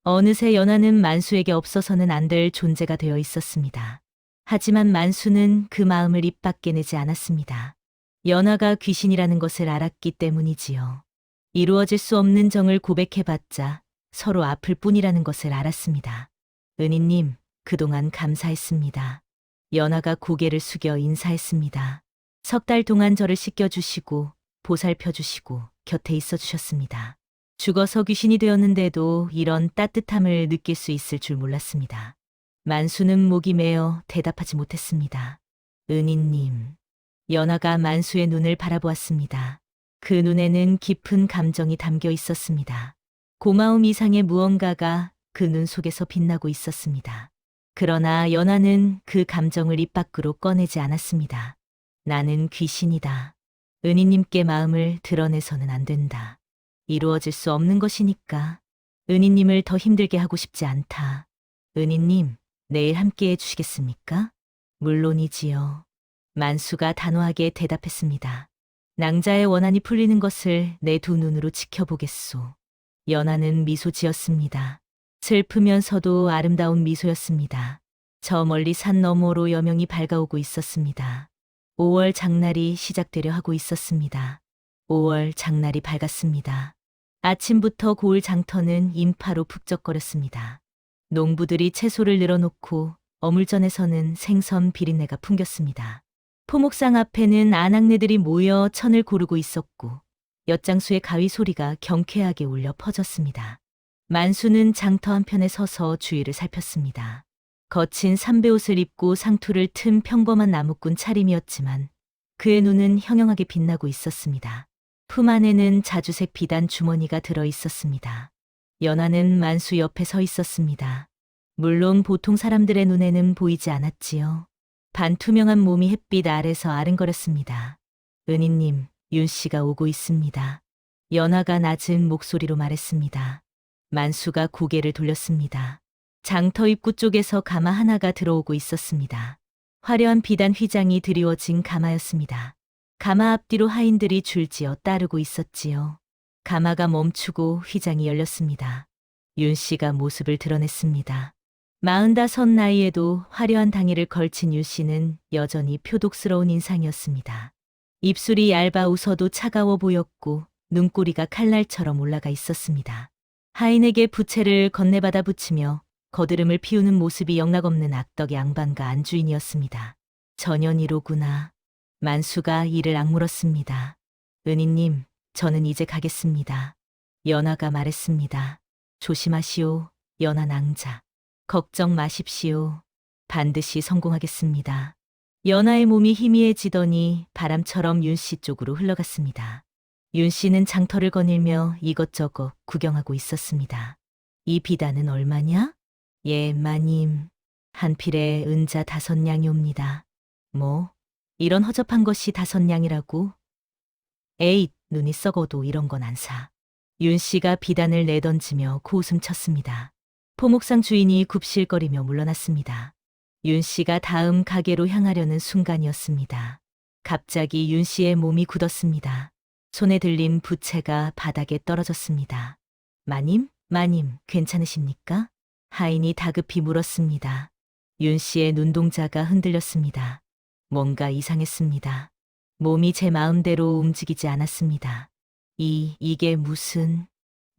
B: 어느새 연하는 만수에게 없어서는 안 될 존재가 되어 있었습니다. 하지만 만수는 그 마음을 입 밖에 내지 않았습니다. 연하가 귀신이라는 것을 알았기 때문이지요. 이루어질 수 없는 정을 고백해봤자 서로 아플 뿐이라는 것을 알았습니다. 은희님, 그동안 감사했습니다. 연하가 고개를 숙여 인사했습니다. 3달 동안 저를 씻겨주시고 보살펴주시고 곁에 있어주셨습니다. 죽어서 귀신이 되었는데도 이런 따뜻함을 느낄 수 있을 줄 몰랐습니다. 만수는 목이 메어 대답하지 못했습니다. 은희님, 연하가 만수의 눈을 바라보았습니다. 그 눈에는 깊은 감정이 담겨 있었습니다. 고마움 이상의 무언가가 그 눈 속에서 빛나고 있었습니다. 그러나 연하는 그 감정을 입 밖으로 꺼내지 않았습니다. 나는 귀신이다. 은희님께 마음을 드러내서는 안 된다. 이루어질 수 없는 것이니까 은희님을 더 힘들게 하고 싶지 않다. 은희님, 내일 함께 해주시겠습니까? 물론이지요. 만수가 단호하게 대답했습니다. 낭자의 원한이 풀리는 것을 내 두 눈으로 지켜보겠소. 연하는 미소 지었습니다. 슬프면서도 아름다운 미소였습니다. 저 멀리 산 너머로 여명이 밝아오고 있었습니다. 5월 장날이 시작되려 하고 있었습니다. 5월 장날이 밝았습니다. 아침부터 고을 장터는 인파로 북적거렸습니다. 농부들이 채소를 늘어놓고 어물전에서는 생선 비린내가 풍겼습니다. 포목상 앞에는 아낙네들이 모여 천을 고르고 있었고 엿장수의 가위 소리가 경쾌하게 울려 퍼졌습니다. 만수는 장터 한편에 서서 주위를 살폈습니다. 거친 삼배옷을 입고 상투를 튼 평범한 나무꾼 차림이었지만 그의 눈은 형형하게 빛나고 있었습니다. 품 안에는 자주색 비단 주머니가 들어 있었습니다. 연하는 만수 옆에 서 있었습니다. 물론 보통 사람들의 눈에는 보이지 않았지요. 반투명한 몸이 햇빛 아래서 아른거렸습니다. 은희님, 윤 씨가 오고 있습니다. 연하가 낮은 목소리로 말했습니다. 만수가 고개를 돌렸습니다. 장터 입구 쪽에서 가마 하나가 들어오고 있었습니다. 화려한 비단 휘장이 드리워진 가마였습니다. 가마 앞뒤로 하인들이 줄지어 따르고 있었지요. 가마가 멈추고 휘장이 열렸습니다. 윤 씨가 모습을 드러냈습니다. 45 나이에도 화려한 당의를 걸친 윤 씨는 여전히 표독스러운 인상이었습니다. 입술이 얇아 웃어도 차가워 보였고 눈꼬리가 칼날처럼 올라가 있었습니다. 하인에게 부채를 건네받아 붙이며 거드름을 피우는 모습이 영락없는 악덕의 양반과 안주인이었습니다. 전현이로구나. 만수가 이를 악물었습니다. 은희님, 저는 이제 가겠습니다. 연하가 말했습니다. 조심하시오, 연하 낭자. 걱정 마십시오. 반드시 성공하겠습니다. 연하의 몸이 희미해지더니 바람처럼 윤 씨 쪽으로 흘러갔습니다. 윤 씨는 장터를 거닐며 이것저것 구경하고 있었습니다. 이 비단은 얼마냐? 예, 마님. 한 필에 은자 5냥이옵니다. 뭐? 이런 허접한 것이 5냥이라고? 에잇, 눈이 썩어도 이런 건 안 사. 윤 씨가 비단을 내던지며 코웃음 쳤습니다. 포목상 주인이 굽실거리며 물러났습니다. 윤 씨가 다음 가게로 향하려는 순간이었습니다. 갑자기 윤 씨의 몸이 굳었습니다. 손에 들린 부채가 바닥에 떨어졌습니다. 마님, 괜찮으십니까? 하인이 다급히 물었습니다. 윤 씨의 눈동자가 흔들렸습니다. 뭔가 이상했습니다. 몸이 제 마음대로 움직이지 않았습니다. 이게 무슨...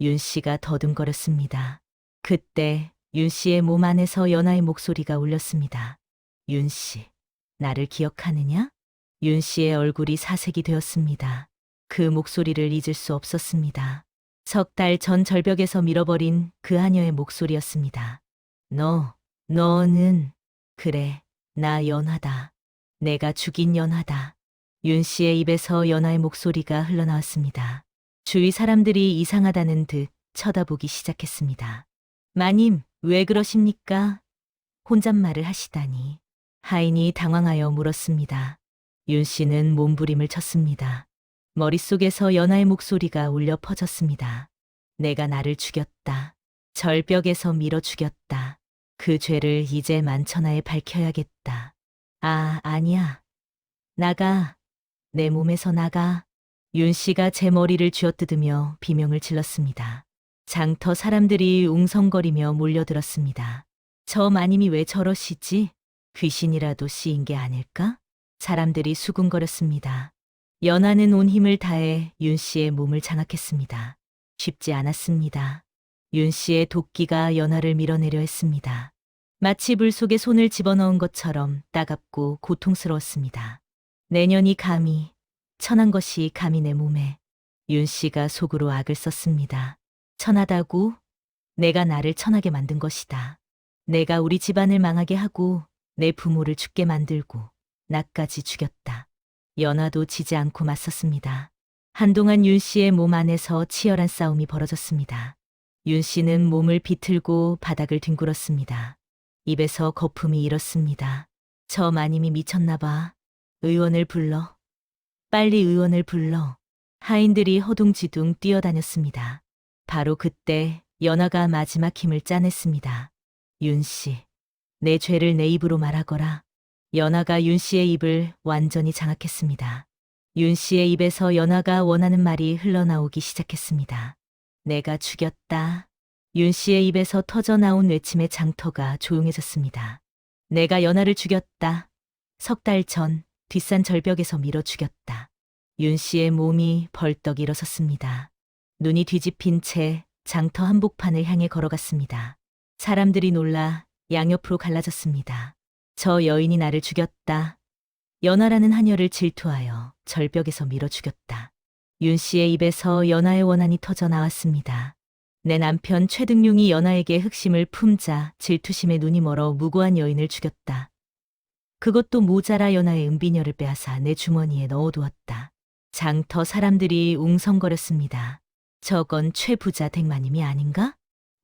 B: 윤 씨가 더듬거렸습니다. 그때 윤 씨의 몸 안에서 연하의 목소리가 울렸습니다. 윤 씨, 나를 기억하느냐? 윤 씨의 얼굴이 사색이 되었습니다. 그 목소리를 잊을 수 없었습니다. 석 달 전 절벽에서 밀어버린 그 하녀의 목소리였습니다. 너는... 그래, 나 연하다. 내가 죽인 연하다. 윤 씨의 입에서 연하의 목소리가 흘러나왔습니다. 주위 사람들이 이상하다는 듯 쳐다보기 시작했습니다. 마님, 왜 그러십니까? 혼잣말을 하시다니. 하인이 당황하여 물었습니다. 윤 씨는 몸부림을 쳤습니다. 머릿속에서 연하의 목소리가 울려 퍼졌습니다. 내가 나를 죽였다. 절벽에서 밀어 죽였다. 그 죄를 이제 만천하에 밝혀야겠다. 아니야. 나가. 내 몸에서 나가. 윤 씨가 제 머리를 쥐어뜯으며 비명을 질렀습니다. 장터 사람들이 웅성거리며 몰려들었습니다. 저 마님이 왜 저러시지? 귀신이라도 씌인 게 아닐까? 사람들이 수군거렸습니다. 연하는 온 힘을 다해 윤 씨의 몸을 장악했습니다. 쉽지 않았습니다. 윤 씨의 도끼가 연하를 밀어내려 했습니다. 마치 불 속에 손을 집어넣은 것처럼 따갑고 고통스러웠습니다. 내년이 감히, 천한 것이 감히 내 몸에. 윤 씨가 속으로 악을 썼습니다. 천하다고? 내가 나를 천하게 만든 것이다. 내가 우리 집안을 망하게 하고 내 부모를 죽게 만들고 나까지 죽였다. 연하도 지지 않고 맞섰습니다. 한동안 윤 씨의 몸 안에서 치열한 싸움이 벌어졌습니다. 윤 씨는 몸을 비틀고 바닥을 뒹굴었습니다. 입에서 거품이 일었습니다. 저 마님이 미쳤나 봐. 의원을 불러. 빨리 의원을 불러. 하인들이 허둥지둥 뛰어다녔습니다. 바로 그때 연하가 마지막 힘을 짜냈습니다. 윤 씨, 내 죄를 내 입으로 말하거라. 연하가 윤 씨의 입을 완전히 장악했습니다. 윤 씨의 입에서 연하가 원하는 말이 흘러나오기 시작했습니다. 내가 죽였다. 윤 씨의 입에서 터져나온 외침의 장터가 조용해졌습니다. 내가 연하를 죽였다. 석 달 전 뒷산 절벽에서 밀어 죽였다. 윤 씨의 몸이 벌떡 일어섰습니다. 눈이 뒤집힌 채 장터 한복판을 향해 걸어갔습니다. 사람들이 놀라 양옆으로 갈라졌습니다. 저 여인이 나를 죽였다. 연하라는 하녀를 질투하여 절벽에서 밀어 죽였다. 윤 씨의 입에서 연하의 원한이 터져 나왔습니다. 내 남편 최등용이 연하에게 흑심을 품자 질투심에 눈이 멀어 무고한 여인을 죽였다. 그것도 모자라 연하의 은비녀를 빼앗아 내 주머니에 넣어두었다. 장터 사람들이 웅성거렸습니다. 저건 최부자 댁마님이 아닌가?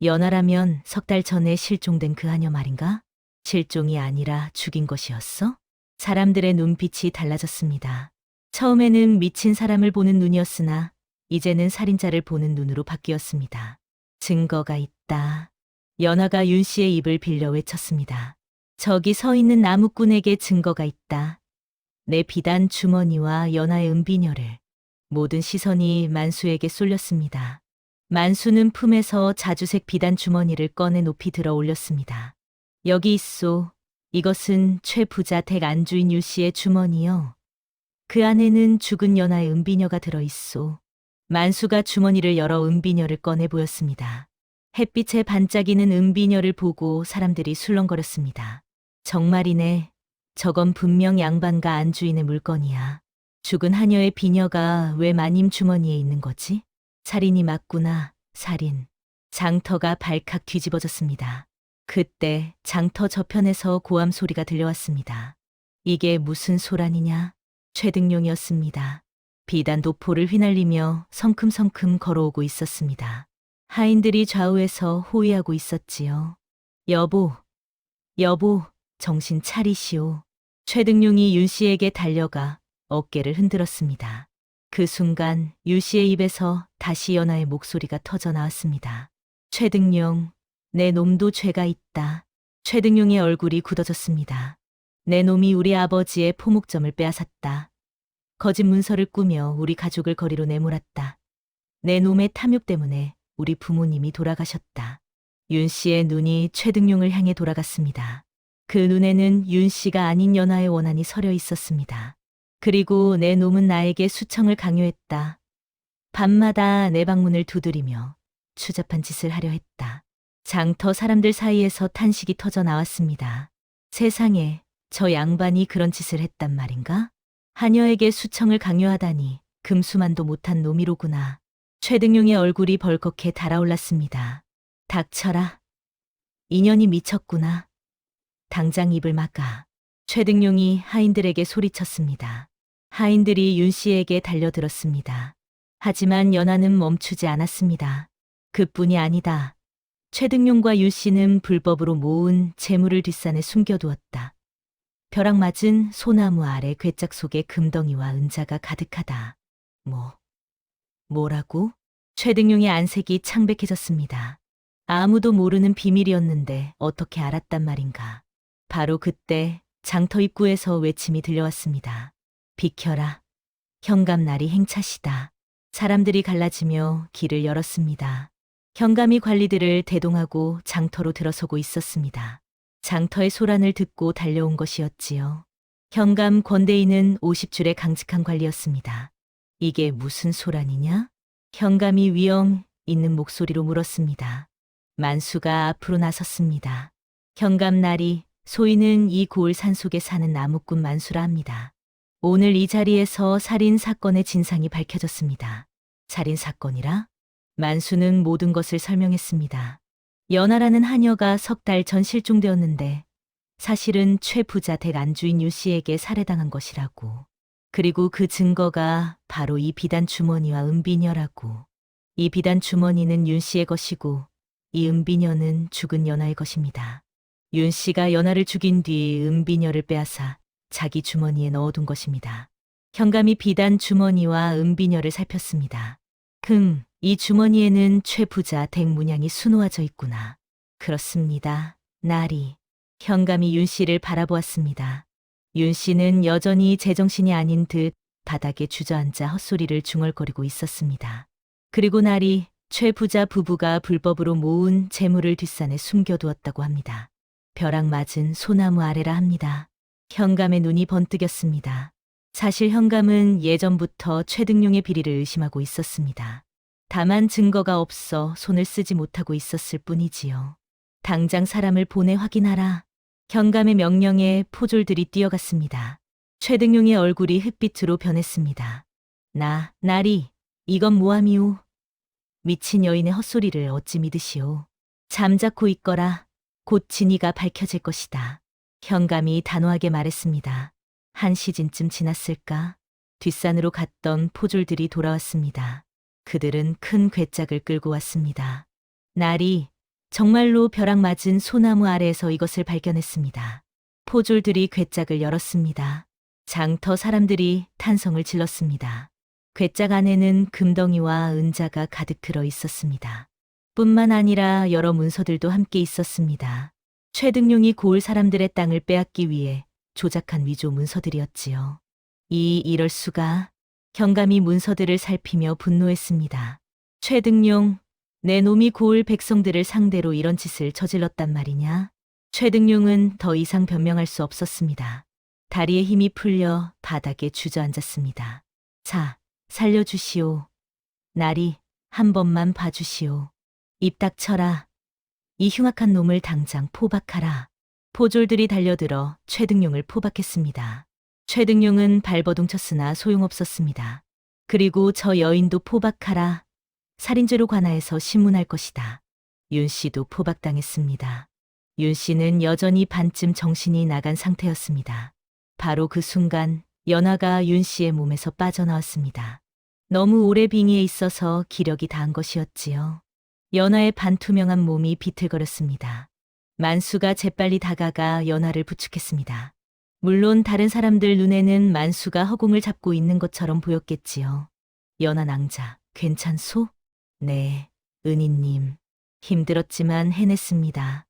B: 연하라면 석 달 전에 실종된 그 하녀 말인가? 실종이 아니라 죽인 것이었어? 사람들의 눈빛이 달라졌습니다. 처음에는 미친 사람을 보는 눈이었으나 이제는 살인자를 보는 눈으로 바뀌었습니다. 증거가 있다. 연하가 윤 씨의 입을 빌려 외쳤습니다. 저기 서 있는 나무꾼에게 증거가 있다. 내 비단 주머니와 연하의 은비녀를. 모든 시선이 만수에게 쏠렸습니다. 만수는 품에서 자주색 비단 주머니를 꺼내 높이 들어 올렸습니다. 여기 있소. 이것은 최부자 댁 안주인 유 씨의 주머니요. 그 안에는 죽은 연하의 은비녀가 들어있소. 만수가 주머니를 열어 은비녀를 꺼내 보였습니다. 햇빛에 반짝이는 은비녀를 보고 사람들이 술렁거렸습니다. 정말이네. 저건 분명 양반과 안주인의 물건이야. 죽은 하녀의 비녀가 왜 마님 주머니에 있는 거지? 살인이 맞구나, 살인. 장터가 발칵 뒤집어졌습니다. 그때 장터 저편에서 고함 소리가 들려왔습니다. 이게 무슨 소란이냐? 최등용이었습니다. 비단 도포를 휘날리며 성큼성큼 걸어오고 있었습니다. 하인들이 좌우에서 호위하고 있었지요. 여보, 정신 차리시오. 최등용이 윤 씨에게 달려가 어깨를 흔들었습니다. 그 순간 윤 씨의 입에서 다시 연하의 목소리가 터져 나왔습니다. 최등용, 내 놈도 죄가 있다. 최등용의 얼굴이 굳어졌습니다. 내 놈이 우리 아버지의 포목점을 빼앗았다. 거짓 문서를 꾸며 우리 가족을 거리로 내몰았다. 내 놈의 탐욕 때문에 우리 부모님이 돌아가셨다. 윤 씨의 눈이 최등용을 향해 돌아갔습니다. 그 눈에는 윤 씨가 아닌 연하의 원한이 서려 있었습니다. 그리고 내 놈은 나에게 수청을 강요했다. 밤마다 내 방문을 두드리며 추잡한 짓을 하려 했다. 장터 사람들 사이에서 탄식이 터져 나왔습니다. 세상에, 저 양반이 그런 짓을 했단 말인가? 하녀에게 수청을 강요하다니 금수만도 못한 놈이로구나. 최등용의 얼굴이 벌겋게 달아올랐습니다. 닥쳐라. 인연이 미쳤구나. 당장 입을 막아. 최등용이 하인들에게 소리쳤습니다. 하인들이 윤 씨에게 달려들었습니다. 하지만 연하는 멈추지 않았습니다. 그뿐이 아니다. 최등용과 윤 씨는 불법으로 모은 재물을 뒷산에 숨겨두었다. 벼락 맞은 소나무 아래 괴짝 속에 금덩이와 은자가 가득하다. 뭐라고? 최등용의 안색이 창백해졌습니다. 아무도 모르는 비밀이었는데 어떻게 알았단 말인가. 바로 그때 장터 입구에서 외침이 들려왔습니다. 비켜라. 현감날이 행차시다. 사람들이 갈라지며 길을 열었습니다. 현감이 관리들을 대동하고 장터로 들어서고 있었습니다. 장터의 소란을 듣고 달려온 것이었지요. 현감 권대인은 50줄의 강직한 관리였습니다. 이게 무슨 소란이냐? 현감이 위엄 있는 목소리로 물었습니다. 만수가 앞으로 나섰습니다. 현감날이 소인은 이 고을 산속에 사는 나무꾼 만수라 합니다. 오늘 이 자리에서 살인 사건의 진상이 밝혀졌습니다. 살인 사건이라? 만수는 모든 것을 설명했습니다. 연하라는 하녀가 석 달 전 실종되었는데 사실은 최 부자 댁 안주인 유 씨에게 살해당한 것이라고. 그리고 그 증거가 바로 이 비단 주머니와 은비녀라고. 이 비단 주머니는 윤 씨의 것이고 이 은비녀는 죽은 연하의 것입니다. 윤 씨가 연하를 죽인 뒤 은비녀를 빼앗아 자기 주머니에 넣어둔 것입니다. 현감이 비단 주머니와 은비녀를 살폈습니다. 이 주머니에는 최 부자 댁 문양이 수놓아져 있구나. 그렇습니다. 나리. 현감이 윤 씨를 바라보았습니다. 윤 씨는 여전히 제정신이 아닌 듯 바닥에 주저앉아 헛소리를 중얼거리고 있었습니다. 그리고 나리, 최 부자 부부가 불법으로 모은 재물을 뒷산에 숨겨두었다고 합니다. 벼락 맞은 소나무 아래라 합니다. 현감의 눈이 번뜩였습니다. 사실 현감은 예전부터 최등용의 비리를 의심하고 있었습니다. 다만 증거가 없어 손을 쓰지 못하고 있었을 뿐이지요. 당장 사람을 보내 확인하라. 현감의 명령에 포졸들이 뛰어갔습니다. 최등용의 얼굴이 흑빛으로 변했습니다. 나리, 이건 뭐함이오? 미친 여인의 헛소리를 어찌 믿으시오. 잠자코 있거라. 곧 진위가 밝혀질 것이다. 현감이 단호하게 말했습니다. 한 시즌쯤 지났을까? 뒷산으로 갔던 포졸들이 돌아왔습니다. 그들은 큰 괴짝을 끌고 왔습니다. 나리, 정말로 벼락 맞은 소나무 아래에서 이것을 발견했습니다. 포졸들이 괴짝을 열었습니다. 장터 사람들이 탄성을 질렀습니다. 괴짝 안에는 금덩이와 은자가 가득 들어 있었습니다. 뿐만 아니라 여러 문서들도 함께 있었습니다. 최등용이 고을 사람들의 땅을 빼앗기 위해 조작한 위조 문서들이었지요. 이럴 수가. 현감이 문서들을 살피며 분노했습니다. 최등용, 내 놈이 고을 백성들을 상대로 이런 짓을 저질렀단 말이냐? 최등용은 더 이상 변명할 수 없었습니다. 다리에 힘이 풀려 바닥에 주저앉았습니다. 살려주시오. 나리, 한 번만 봐주시오. 입 닥쳐라. 이 흉악한 놈을 당장 포박하라. 포졸들이 달려들어 최등용을 포박했습니다. 최등용은 발버둥쳤으나 소용없었습니다. 그리고 저 여인도 포박하라. 살인죄로 관하에서 신문할 것이다. 윤 씨도 포박당했습니다. 윤 씨는 여전히 반쯤 정신이 나간 상태였습니다. 바로 그 순간 연하가 윤 씨의 몸에서 빠져나왔습니다. 너무 오래 빙의에 있어서 기력이 다한 것이었지요. 연하의 반투명한 몸이 비틀거렸습니다. 만수가 재빨리 다가가 연하를 부축했습니다. 물론 다른 사람들 눈에는 만수가 허공을 잡고 있는 것처럼 보였겠지요. 연하 낭자, 괜찮소? 네, 은희님. 힘들었지만 해냈습니다.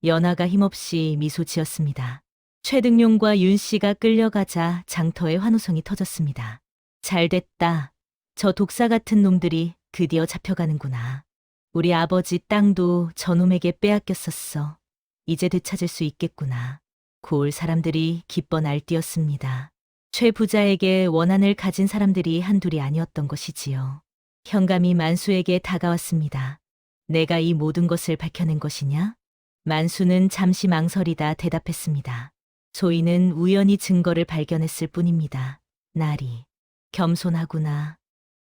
B: 연하가 힘없이 미소 지었습니다. 최등용과 윤 씨가 끌려가자 장터에 환호성이 터졌습니다. 잘됐다. 저 독사 같은 놈들이 드디어 잡혀가는구나. 우리 아버지 땅도 저놈에게 빼앗겼었어. 이제 되찾을 수 있겠구나. 고을 사람들이 기뻐 날뛰었습니다. 최 부자에게 원한을 가진 사람들이 한둘이 아니었던 것이지요. 현감이 만수에게 다가왔습니다. 내가 이 모든 것을 밝혀낸 것이냐? 만수는 잠시 망설이다 대답했습니다. 소인은 우연히 증거를 발견했을 뿐입니다. 나리, 겸손하구나.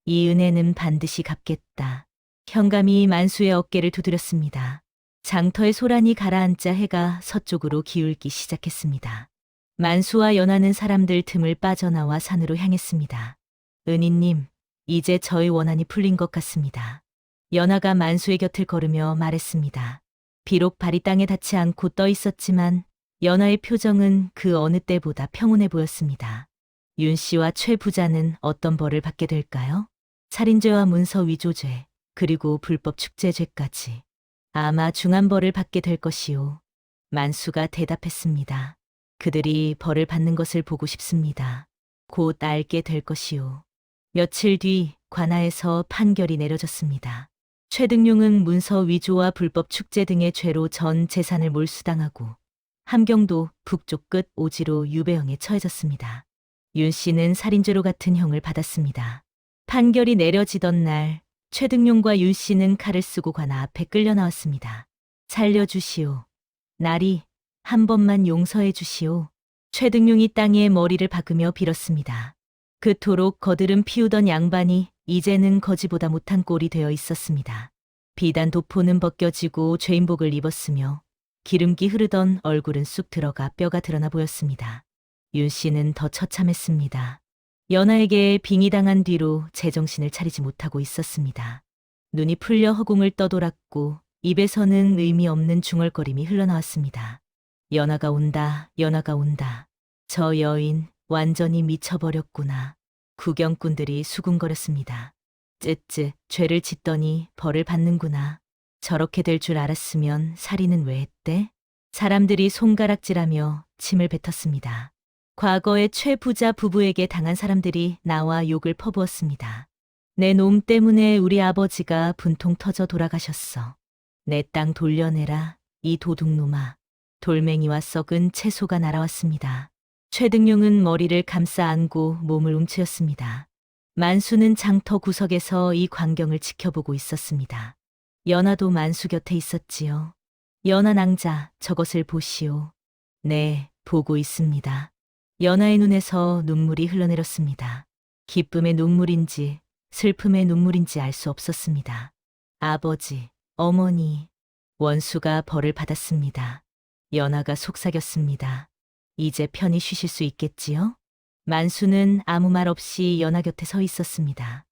B: 이 은혜는 반드시 갚겠다. 현감이 만수의 어깨를 두드렸습니다. 장터의 소란이 가라앉자 해가 서쪽으로 기울기 시작했습니다. 만수와 연하는 사람들 틈을 빠져나와 산으로 향했습니다. 은희님, 이제 저의 원한이 풀린 것 같습니다. 연하가 만수의 곁을 걸으며 말했습니다. 비록 발이 땅에 닿지 않고 떠 있었지만 연하의 표정은 그 어느 때보다 평온해 보였습니다. 윤 씨와 최 부자는 어떤 벌을 받게 될까요? 살인죄와 문서 위조죄, 그리고 불법 축제죄까지. 아마 중한 벌을 받게 될 것이요. 만수가 대답했습니다. 그들이 벌을 받는 것을 보고 싶습니다. 곧 알게 될 것이요. 며칠 뒤 관하에서 판결이 내려졌습니다. 최등용은 문서 위조와 불법 축제 등의 죄로 전 재산을 몰수당하고 함경도 북쪽 끝 오지로 유배형에 처해졌습니다. 윤 씨는 살인죄로 같은 형을 받았습니다. 판결이 내려지던 날 최등용과 윤 씨는 칼을 쓰고 관아 앞에 끌려 나왔습니다. 살려주시오. 나리, 한 번만 용서해 주시오. 최등용이 땅에 머리를 박으며 빌었습니다. 그토록 거드름 피우던 양반이 이제는 거지보다 못한 꼴이 되어 있었습니다. 비단 도포는 벗겨지고 죄인복을 입었으며 기름기 흐르던 얼굴은 쑥 들어가 뼈가 드러나 보였습니다. 윤 씨는 더 처참했습니다. 연하에게 빙의당한 뒤로 제정신을 차리지 못하고 있었습니다. 눈이 풀려 허공을 떠돌았고 입에서는 의미 없는 중얼거림이 흘러나왔습니다. 연하가 온다, 연하가 온다. 저 여인 완전히 미쳐버렸구나. 구경꾼들이 수군거렸습니다. 쯧쯧, 죄를 짓더니 벌을 받는구나. 저렇게 될 줄 알았으면 살인은 왜 했대? 사람들이 손가락질하며 침을 뱉었습니다. 과거에 최 부자 부부에게 당한 사람들이 나와 욕을 퍼부었습니다. 내 놈 때문에 우리 아버지가 분통 터져 돌아가셨어. 내 땅 돌려내라, 이 도둑놈아. 돌멩이와 썩은 채소가 날아왔습니다. 최등용은 머리를 감싸 안고 몸을 움츠렸습니다. 만수는 장터 구석에서 이 광경을 지켜보고 있었습니다. 연하도 만수 곁에 있었지요. 연하 낭자, 저것을 보시오. 네, 보고 있습니다. 연하의 눈에서 눈물이 흘러내렸습니다. 기쁨의 눈물인지 슬픔의 눈물인지 알 수 없었습니다. 아버지, 어머니, 원수가 벌을 받았습니다. 연하가 속삭였습니다. 이제 편히 쉬실 수 있겠지요? 만수는 아무 말 없이 연하 곁에 서 있었습니다.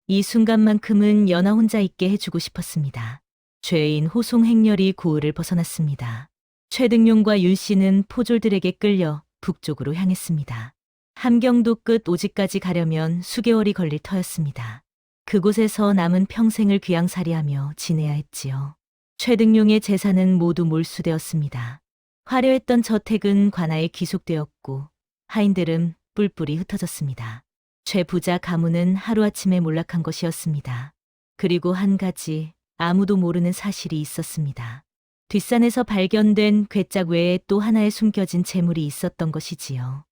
B: 이 순간만큼은 연하 혼자 있게 해주고 싶었습니다. 죄인 호송 행렬이 고을을 벗어났습니다. 최등용과 윤 씨는 포졸들에게 끌려 북쪽으로 향했습니다. 함경도 끝 오지까지 가려면 수개월이 걸릴 터였습니다. 그곳에서 남은 평생을 귀양살이하며 지내야 했지요. 최등용의 재산은 모두 몰수되었습니다. 화려했던 저택은 관아에 귀속되었고 하인들은 뿔뿔이 흩어졌습니다. 최 부자 가문은 하루아침에 몰락한 것이었습니다. 그리고 한 가지 아무도 모르는 사실이 있었습니다. 뒷산에서 발견된 괴짝 외에 또 하나의 숨겨진 재물이 있었던 것이지요.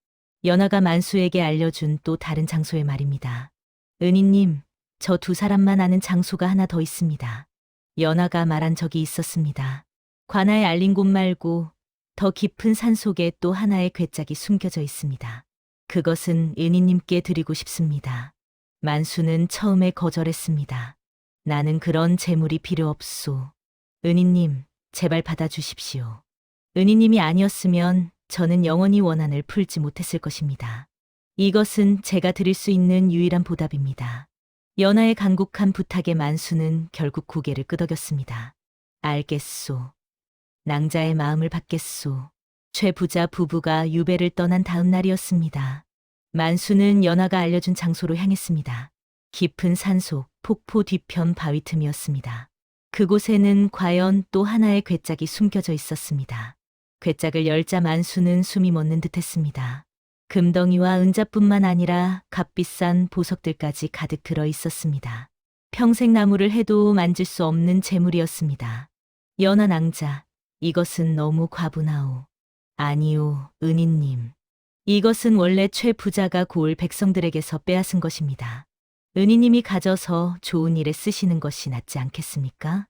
B: 연하가 만수에게 알려준 또 다른 장소의 말입니다. 은희님, 저 두 사람만 아는 장소가 하나 더 있습니다. 연하가 말한 적이 있었습니다. 관아에 알린 곳 말고 더 깊은 산 속에 또 하나의 괴짝이 숨겨져 있습니다. 그것은 은희님께 드리고 싶습니다. 만수는 처음에 거절했습니다. 나는 그런 재물이 필요 없소. 은희님, 제발 받아주십시오. 은희님이 아니었으면 저는 영원히 원한을 풀지 못했을 것입니다. 이것은 제가 드릴 수 있는 유일한 보답입니다. 연하의 간곡한 부탁에 만수는 결국 고개를 끄덕였습니다. 알겠소. 낭자의 마음을 받겠소. 최 부자 부부가 유배를 떠난 다음 날이었습니다. 만수는 연하가 알려준 장소로 향했습니다. 깊은 산속, 폭포 뒤편 바위 틈이었습니다. 그곳에는 과연 또 하나의 괴짝이 숨겨져 있었습니다. 괴짝을 열자 만수는 숨이 멎는 듯했습니다. 금덩이와 은자뿐만 아니라 값비싼 보석들까지 가득 들어 있었습니다. 평생 나무를 해도 만질 수 없는 재물이었습니다. 연하 낭자, 이것은 너무 과분하오. 아니오, 은희님. 이것은 원래 최 부자가 고을 백성들에게서 빼앗은 것입니다. 은희님이 가져서 좋은 일에 쓰시는 것이 낫지 않겠습니까?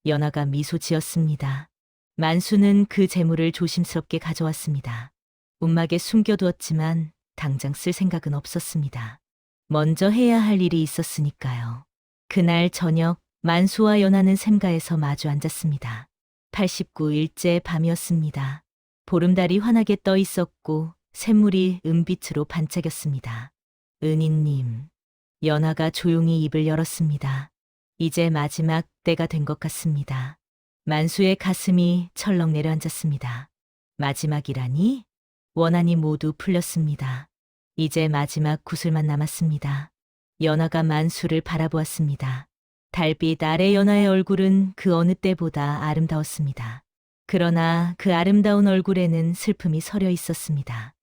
B: 연하가 미소 지었습니다. 만수는 그 재물을 조심스럽게 가져왔습니다. 움막에 숨겨두었지만 당장 쓸 생각은 없었습니다. 먼저 해야 할 일이 있었으니까요. 그날 저녁 만수와 연하는 샘가에서 마주 앉았습니다. 89일째 밤이었습니다. 보름달이 환하게 떠 있었고 샘물이 은빛으로 반짝였습니다. 은희님, 연하가 조용히 입을 열었습니다. 이제 마지막 때가 된 것 같습니다. 만수의 가슴이 철렁 내려앉았습니다. 마지막이라니? 원한이 모두 풀렸습니다. 이제 마지막 구슬만 남았습니다. 연하가 만수를 바라보았습니다. 달빛 아래 연하의 얼굴은 그 어느 때보다 아름다웠습니다. 그러나 그 아름다운 얼굴에는 슬픔이 서려 있었습니다.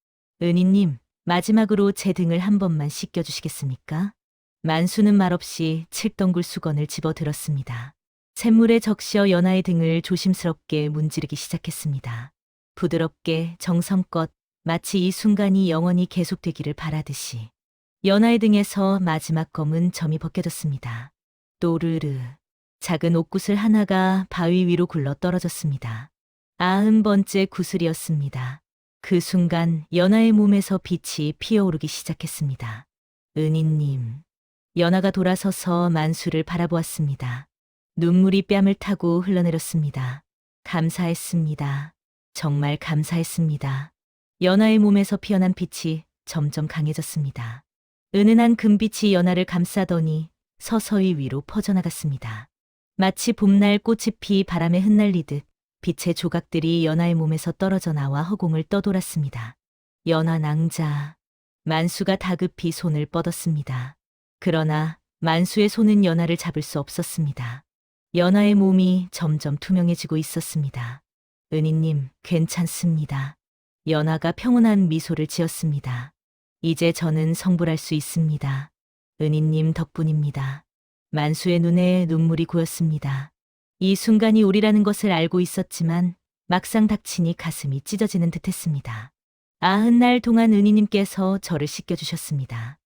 B: 은희님, 마지막으로 제 등을 한 번만 씻겨주시겠습니까? 만수는 말없이 칠덩굴 수건을 집어들었습니다. 샘물에 적셔 연하의 등을 조심스럽게 문지르기 시작했습니다. 부드럽게 정성껏 마치 이 순간이 영원히 계속되기를 바라듯이 연하의 등에서 마지막 검은 점이 벗겨졌습니다. 또르르, 작은 옥구슬 하나가 바위 위로 굴러 떨어졌습니다. 90번째 구슬이었습니다. 그 순간 연하의 몸에서 빛이 피어오르기 시작했습니다. 은희님. 연하가 돌아서서 만수를 바라보았습니다. 눈물이 뺨을 타고 흘러내렸습니다. 감사했습니다. 정말 감사했습니다. 연하의 몸에서 피어난 빛이 점점 강해졌습니다. 은은한 금빛이 연하를 감싸더니 서서히 위로 퍼져나갔습니다. 마치 봄날 꽃잎이 바람에 흩날리듯 빛의 조각들이 연하의 몸에서 떨어져 나와 허공을 떠돌았습니다. 연하 낭자. 만수가 다급히 손을 뻗었습니다. 그러나 만수의 손은 연하를 잡을 수 없었습니다. 연하의 몸이 점점 투명해지고 있었습니다. 은희님, 괜찮습니다. 연하가 평온한 미소를 지었습니다. 이제 저는 성불할 수 있습니다. 은희님 덕분입니다. 만수의 눈에 눈물이 고였습니다. 이 순간이 우리라는 것을 알고 있었지만 막상 닥치니 가슴이 찢어지는 듯했습니다. 90날 동안 은희님께서 저를 씻겨주셨습니다.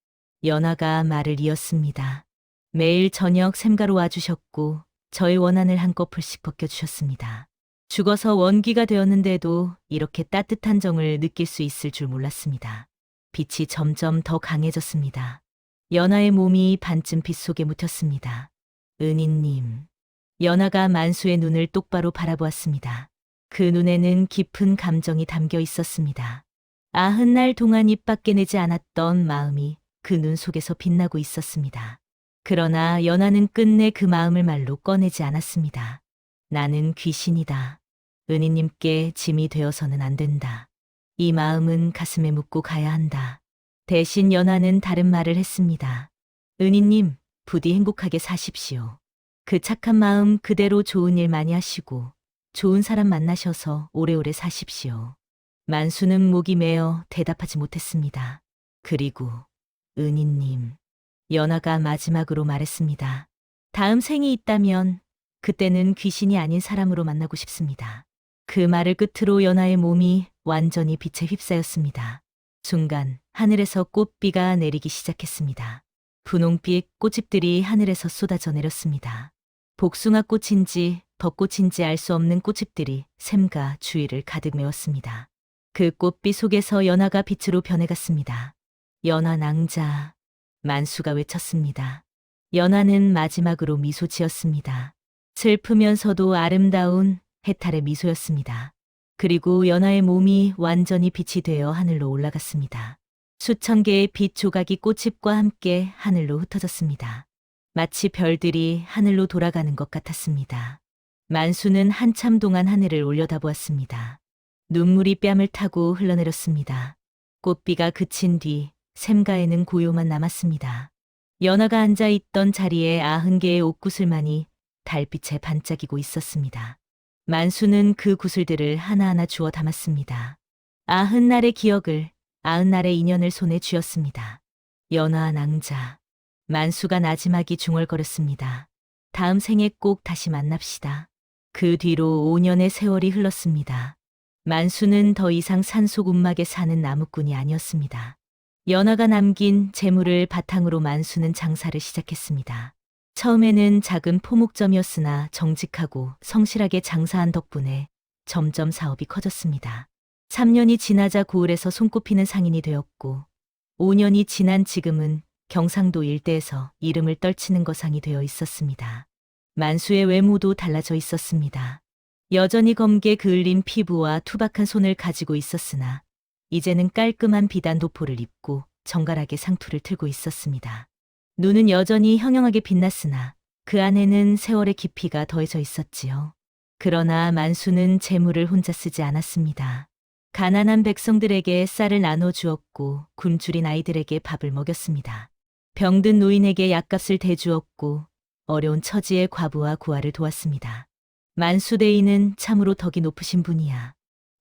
B: 연하가 말을 이었습니다. 매일 저녁 샘가로 와주셨고 저의 원한을 한꺼풀씩 벗겨주셨습니다. 죽어서 원기가 되었는데도 이렇게 따뜻한 정을 느낄 수 있을 줄 몰랐습니다. 빛이 점점 더 강해졌습니다. 연하의 몸이 반쯤 빛 속에 묻혔습니다. 은희님. 연하가 만수의 눈을 똑바로 바라보았습니다. 그 눈에는 깊은 감정이 담겨 있었습니다. 90날 동안 입 밖에 내지 않았던 마음이 그 눈 속에서 빛나고 있었습니다. 그러나 연하는 끝내 그 마음을 말로 꺼내지 않았습니다. 나는 귀신이다. 은희님께 짐이 되어서는 안 된다. 이 마음은 가슴에 묻고 가야 한다. 대신 연하는 다른 말을 했습니다. 은희님, 부디 행복하게 사십시오. 그 착한 마음 그대로 좋은 일 많이 하시고 좋은 사람 만나셔서 오래오래 사십시오. 만수는 목이 메어 대답하지 못했습니다. 그리고 은희님, 연하가 마지막으로 말했습니다. 다음 생이 있다면 그때는 귀신이 아닌 사람으로 만나고 싶습니다. 그 말을 끝으로 연하의 몸이 완전히 빛에 휩싸였습니다. 순간 하늘에서 꽃비가 내리기 시작했습니다. 분홍빛 꽃잎들이 하늘에서 쏟아져 내렸습니다. 복숭아 꽃인지 벚꽃인지 알 수 없는 꽃잎들이 샘가 주위를 가득 메웠습니다. 그 꽃빛 속에서 연하가 빛으로 변해갔습니다. 연하 낭자. 만수가 외쳤습니다. 연하는 마지막으로 미소 지었습니다. 슬프면서도 아름다운 해탈의 미소였습니다. 그리고 연하의 몸이 완전히 빛이 되어 하늘로 올라갔습니다. 수천 개의 빛 조각이 꽃잎과 함께 하늘로 흩어졌습니다. 마치 별들이 하늘로 돌아가는 것 같았습니다. 만수는 한참 동안 하늘을 올려다보았습니다. 눈물이 뺨을 타고 흘러내렸습니다. 꽃비가 그친 뒤 샘가에는 고요만 남았습니다. 연하가 앉아있던 자리에 90개의 옥구슬만이 달빛에 반짝이고 있었습니다. 만수는 그 구슬들을 하나하나 주워 담았습니다. 90날의 기억을 아흔날의 인연을 손에 쥐었습니다. 연하 낭자. 만수가 나지막이 중얼거렸습니다. 다음 생에 꼭 다시 만납시다. 그 뒤로 5년의 세월이 흘렀습니다. 만수는 더 이상 산속 움막에 사는 나무꾼이 아니었습니다. 연하가 남긴 재물을 바탕으로 만수는 장사를 시작했습니다. 처음에는 작은 포목점이었으나 정직하고 성실하게 장사한 덕분에 점점 사업이 커졌습니다. 3년이 지나자 고을에서 손꼽히는 상인이 되었고 5년이 지난 지금은 경상도 일대에서 이름을 떨치는 거상이 되어 있었습니다. 만수의 외모도 달라져 있었습니다. 여전히 검게 그을린 피부와 투박한 손을 가지고 있었으나 이제는 깔끔한 비단 도포를 입고 정갈하게 상투를 틀고 있었습니다. 눈은 여전히 형형하게 빛났으나 그 안에는 세월의 깊이가 더해져 있었지요. 그러나 만수는 재물을 혼자 쓰지 않았습니다. 가난한 백성들에게 쌀을 나눠 주었고 굶주린 아이들에게 밥을 먹였습니다. 병든 노인에게 약값을 대주었고 어려운 처지의 과부와 고아를 도왔습니다. 만수대인은 참으로 덕이 높으신 분이야.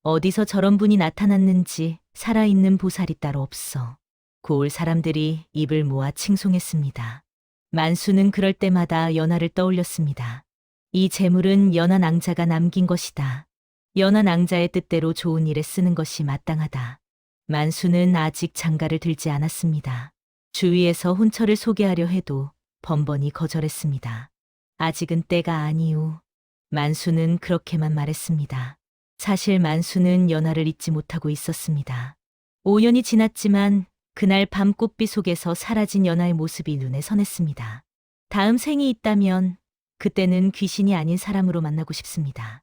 B: 어디서 저런 분이 나타났는지 살아있는 보살이 따로 없어. 고을 사람들이 입을 모아 칭송했습니다. 만수는 그럴 때마다 연하를 떠올렸습니다. 이 재물은 연하 낭자가 남긴 것이다. 연하 낭자의 뜻대로 좋은 일에 쓰는 것이 마땅하다. 만수는 아직 장가를 들지 않았습니다. 주위에서 혼처를 소개하려 해도 번번이 거절했습니다. 아직은 때가 아니오. 만수는 그렇게만 말했습니다. 사실 만수는 연하를 잊지 못하고 있었습니다. 5년이 지났지만 그날 밤 꽃비 속에서 사라진 연하의 모습이 눈에 선했습니다. 다음 생이 있다면 그때는 귀신이 아닌 사람으로 만나고 싶습니다.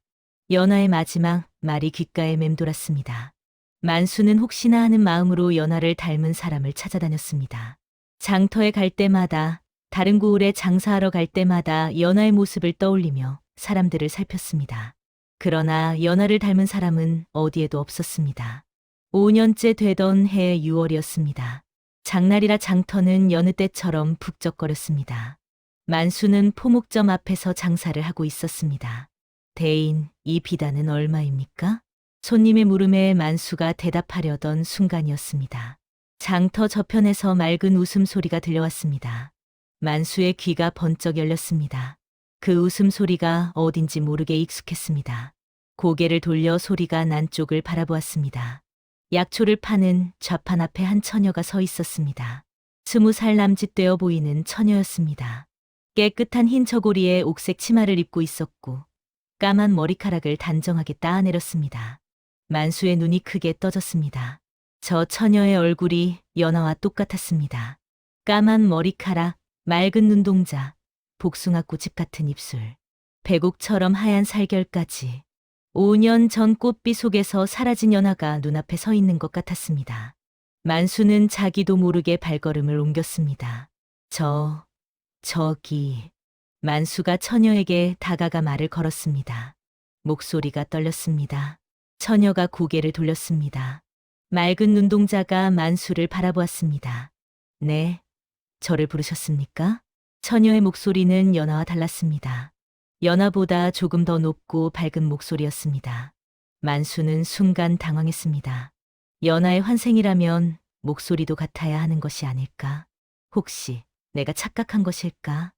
B: 연하의 마지막 말이 귓가에 맴돌았습니다. 만수는 혹시나 하는 마음으로 연하를 닮은 사람을 찾아다녔습니다. 장터에 갈 때마다, 다른 고을에 장사하러 갈 때마다 연하의 모습을 떠올리며 사람들을 살폈습니다. 그러나 연하를 닮은 사람은 어디에도 없었습니다. 5년째 되던 해 6월이었습니다. 장날이라 장터는 여느 때처럼 북적거렸습니다. 만수는 포목점 앞에서 장사를 하고 있었습니다. 대인, 이 비단은 얼마입니까? 손님의 물음에 만수가 대답하려던 순간이었습니다. 장터 저편에서 맑은 웃음소리가 들려왔습니다. 만수의 귀가 번쩍 열렸습니다. 그 웃음소리가 어딘지 모르게 익숙했습니다. 고개를 돌려 소리가 난 쪽을 바라보았습니다. 약초를 파는 좌판 앞에 한 처녀가 서 있었습니다. 20살 남짓되어 보이는 처녀였습니다. 깨끗한 흰 저고리에 옥색 치마를 입고 있었고 까만 머리카락을 단정하게 따내렸습니다. 만수의 눈이 크게 떠졌습니다. 저 처녀의 얼굴이 연하와 똑같았습니다. 까만 머리카락, 맑은 눈동자, 복숭아꽃잎 같은 입술, 백옥처럼 하얀 살결까지 5년 전 꽃비 속에서 사라진 연하가 눈앞에 서 있는 것 같았습니다. 만수는 자기도 모르게 발걸음을 옮겼습니다. 저기. 만수가 처녀에게 다가가 말을 걸었습니다. 목소리가 떨렸습니다. 처녀가 고개를 돌렸습니다. 맑은 눈동자가 만수를 바라보았습니다. 네, 저를 부르셨습니까? 처녀의 목소리는 연하와 달랐습니다. 연하보다 조금 더 높고 밝은 목소리였습니다. 만수는 순간 당황했습니다. 연하의 환생이라면 목소리도 같아야 하는 것이 아닐까? 혹시 내가 착각한 것일까?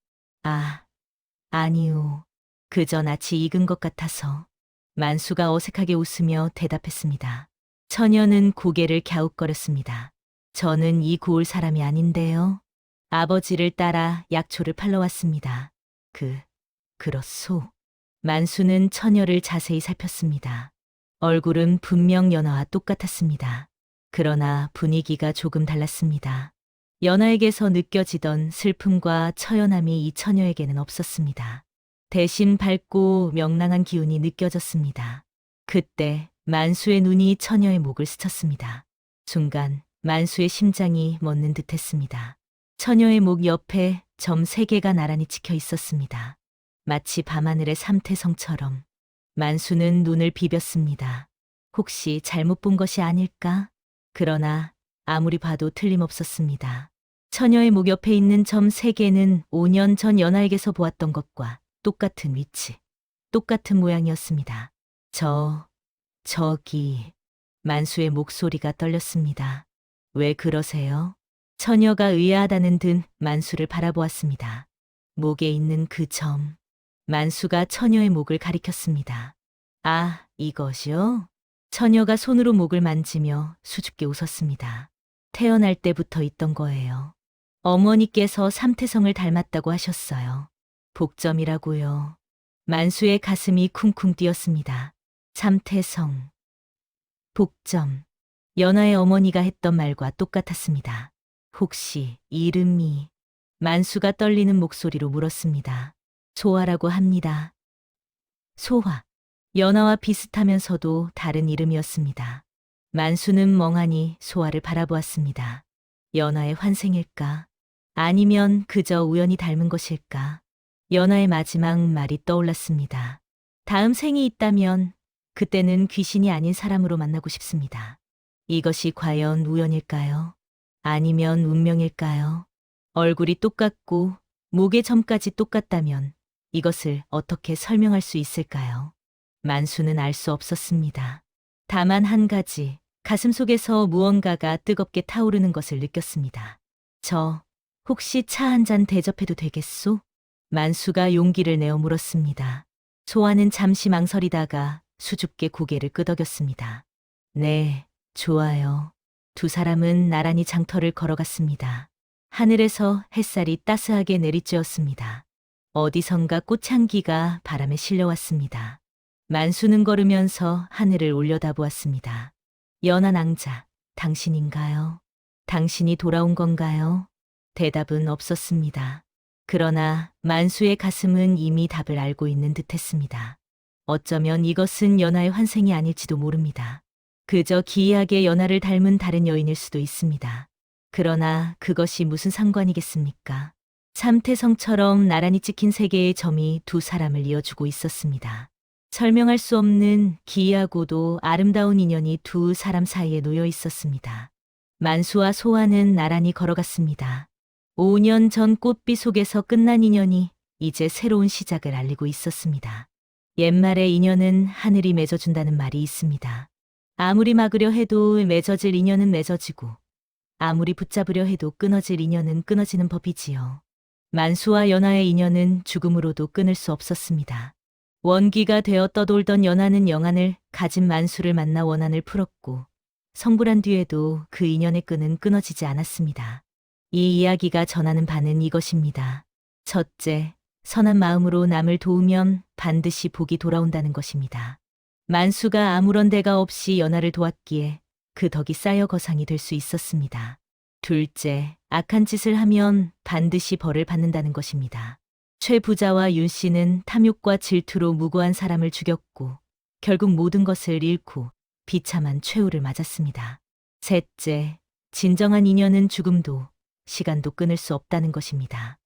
B: 아니요. 그저 낯이 익은 것 같아서. 만수가 어색하게 웃으며 대답했습니다. 처녀는 고개를 갸웃거렸습니다. 저는 이 고을 사람이 아닌데요. 아버지를 따라 약초를 팔러 왔습니다. 그렇소. 만수는 처녀를 자세히 살폈습니다. 얼굴은 분명 연하와 똑같았습니다. 그러나 분위기가 조금 달랐습니다. 연하에게서 느껴지던 슬픔과 처연함이 이 처녀에게는 없었습니다. 대신 밝고 명랑한 기운이 느껴졌습니다. 그때 만수의 눈이 처녀의 목을 스쳤습니다. 순간 만수의 심장이 멎는 듯했습니다. 처녀의 목 옆에 점 3개가 나란히 찍혀 있었습니다. 마치 밤하늘의 삼태성처럼. 만수는 눈을 비볐습니다. 혹시 잘못 본 것이 아닐까? 그러나 아무리 봐도 틀림없었습니다. 처녀의 목 옆에 있는 점 3개는 5년 전 연하에게서 보았던 것과 똑같은 위치, 똑같은 모양이었습니다. 저기. 만수의 목소리가 떨렸습니다. 왜 그러세요? 처녀가 의아하다는 듯 만수를 바라보았습니다. 목에 있는 그 점. 만수가 처녀의 목을 가리켰습니다. 아, 이것이요? 처녀가 손으로 목을 만지며 수줍게 웃었습니다. 태어날 때부터 있던 거예요. 어머니께서 삼태성을 닮았다고 하셨어요. 복점이라고요. 만수의 가슴이 쿵쿵 뛰었습니다. 삼태성. 복점. 연하의 어머니가 했던 말과 똑같았습니다. 혹시 이름이? 만수가 떨리는 목소리로 물었습니다. 소화라고 합니다. 소화. 연하와 비슷하면서도 다른 이름이었습니다. 만수는 멍하니 소화를 바라보았습니다. 연하의 환생일까? 아니면 그저 우연히 닮은 것일까? 연하의 마지막 말이 떠올랐습니다. 다음 생이 있다면 그때는 귀신이 아닌 사람으로 만나고 싶습니다. 이것이 과연 우연일까요? 아니면 운명일까요? 얼굴이 똑같고 목의 점까지 똑같다면 이것을 어떻게 설명할 수 있을까요? 만수는 알 수 없었습니다. 다만 한 가지, 가슴속에서 무언가가 뜨겁게 타오르는 것을 느꼈습니다. 저, 혹시 차 한 잔 대접해도 되겠소? 만수가 용기를 내어 물었습니다. 소아는 잠시 망설이다가 수줍게 고개를 끄덕였습니다. 네, 좋아요. 두 사람은 나란히 장터를 걸어갔습니다. 하늘에서 햇살이 따스하게 내리쬐었습니다. 어디선가 꽃향기가 바람에 실려왔습니다. 만수는 걸으면서 하늘을 올려다보았습니다. 연하 낭자, 당신인가요? 당신이 돌아온 건가요? 대답은 없었습니다. 그러나 만수의 가슴은 이미 답을 알고 있는 듯했습니다. 어쩌면 이것은 연하의 환생이 아닐지도 모릅니다. 그저 기이하게 연하를 닮은 다른 여인일 수도 있습니다. 그러나 그것이 무슨 상관이겠습니까? 삼태성처럼 나란히 찍힌 세 개의 점이 두 사람을 이어주고 있었습니다. 설명할 수 없는 기이하고도 아름다운 인연이 두 사람 사이에 놓여 있었습니다. 만수와 소아는 나란히 걸어갔습니다. 5년 전 꽃비 속에서 끝난 인연이 이제 새로운 시작을 알리고 있었습니다. 옛말의 인연은 하늘이 맺어준다는 말이 있습니다. 아무리 막으려 해도 맺어질 인연은 맺어지고 아무리 붙잡으려 해도 끊어질 인연은 끊어지는 법이지요. 만수와 연하의 인연은 죽음으로도 끊을 수 없었습니다. 원기가 되어 떠돌던 연하는 영안을 가진 만수를 만나 원한을 풀었고 성불한 뒤에도 그 인연의 끈은 끊어지지 않았습니다. 이 이야기가 전하는 바는 이것입니다. 첫째, 선한 마음으로 남을 도우면 반드시 복이 돌아온다는 것입니다. 만수가 아무런 대가 없이 연하를 도왔기에 그 덕이 쌓여 거상이 될 수 있었습니다. 둘째, 악한 짓을 하면 반드시 벌을 받는다는 것입니다. 최 부자와 윤 씨는 탐욕과 질투로 무고한 사람을 죽였고 결국 모든 것을 잃고 비참한 최후를 맞았습니다. 셋째, 진정한 인연은 죽음도 시간도 끊을 수 없다는 것입니다.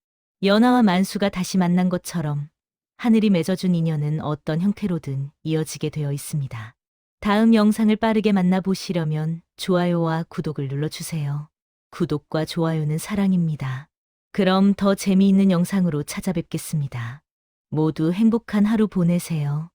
B: 연하와 만수가 다시 만난 것처럼 하늘이 맺어준 인연은 어떤 형태로든 이어지게 되어 있습니다. 다음 영상을 빠르게 만나보시려면 좋아요와 구독을 눌러주세요. 구독과 좋아요는 사랑입니다. 그럼 더 재미있는 영상으로 찾아뵙겠습니다. 모두 행복한 하루 보내세요.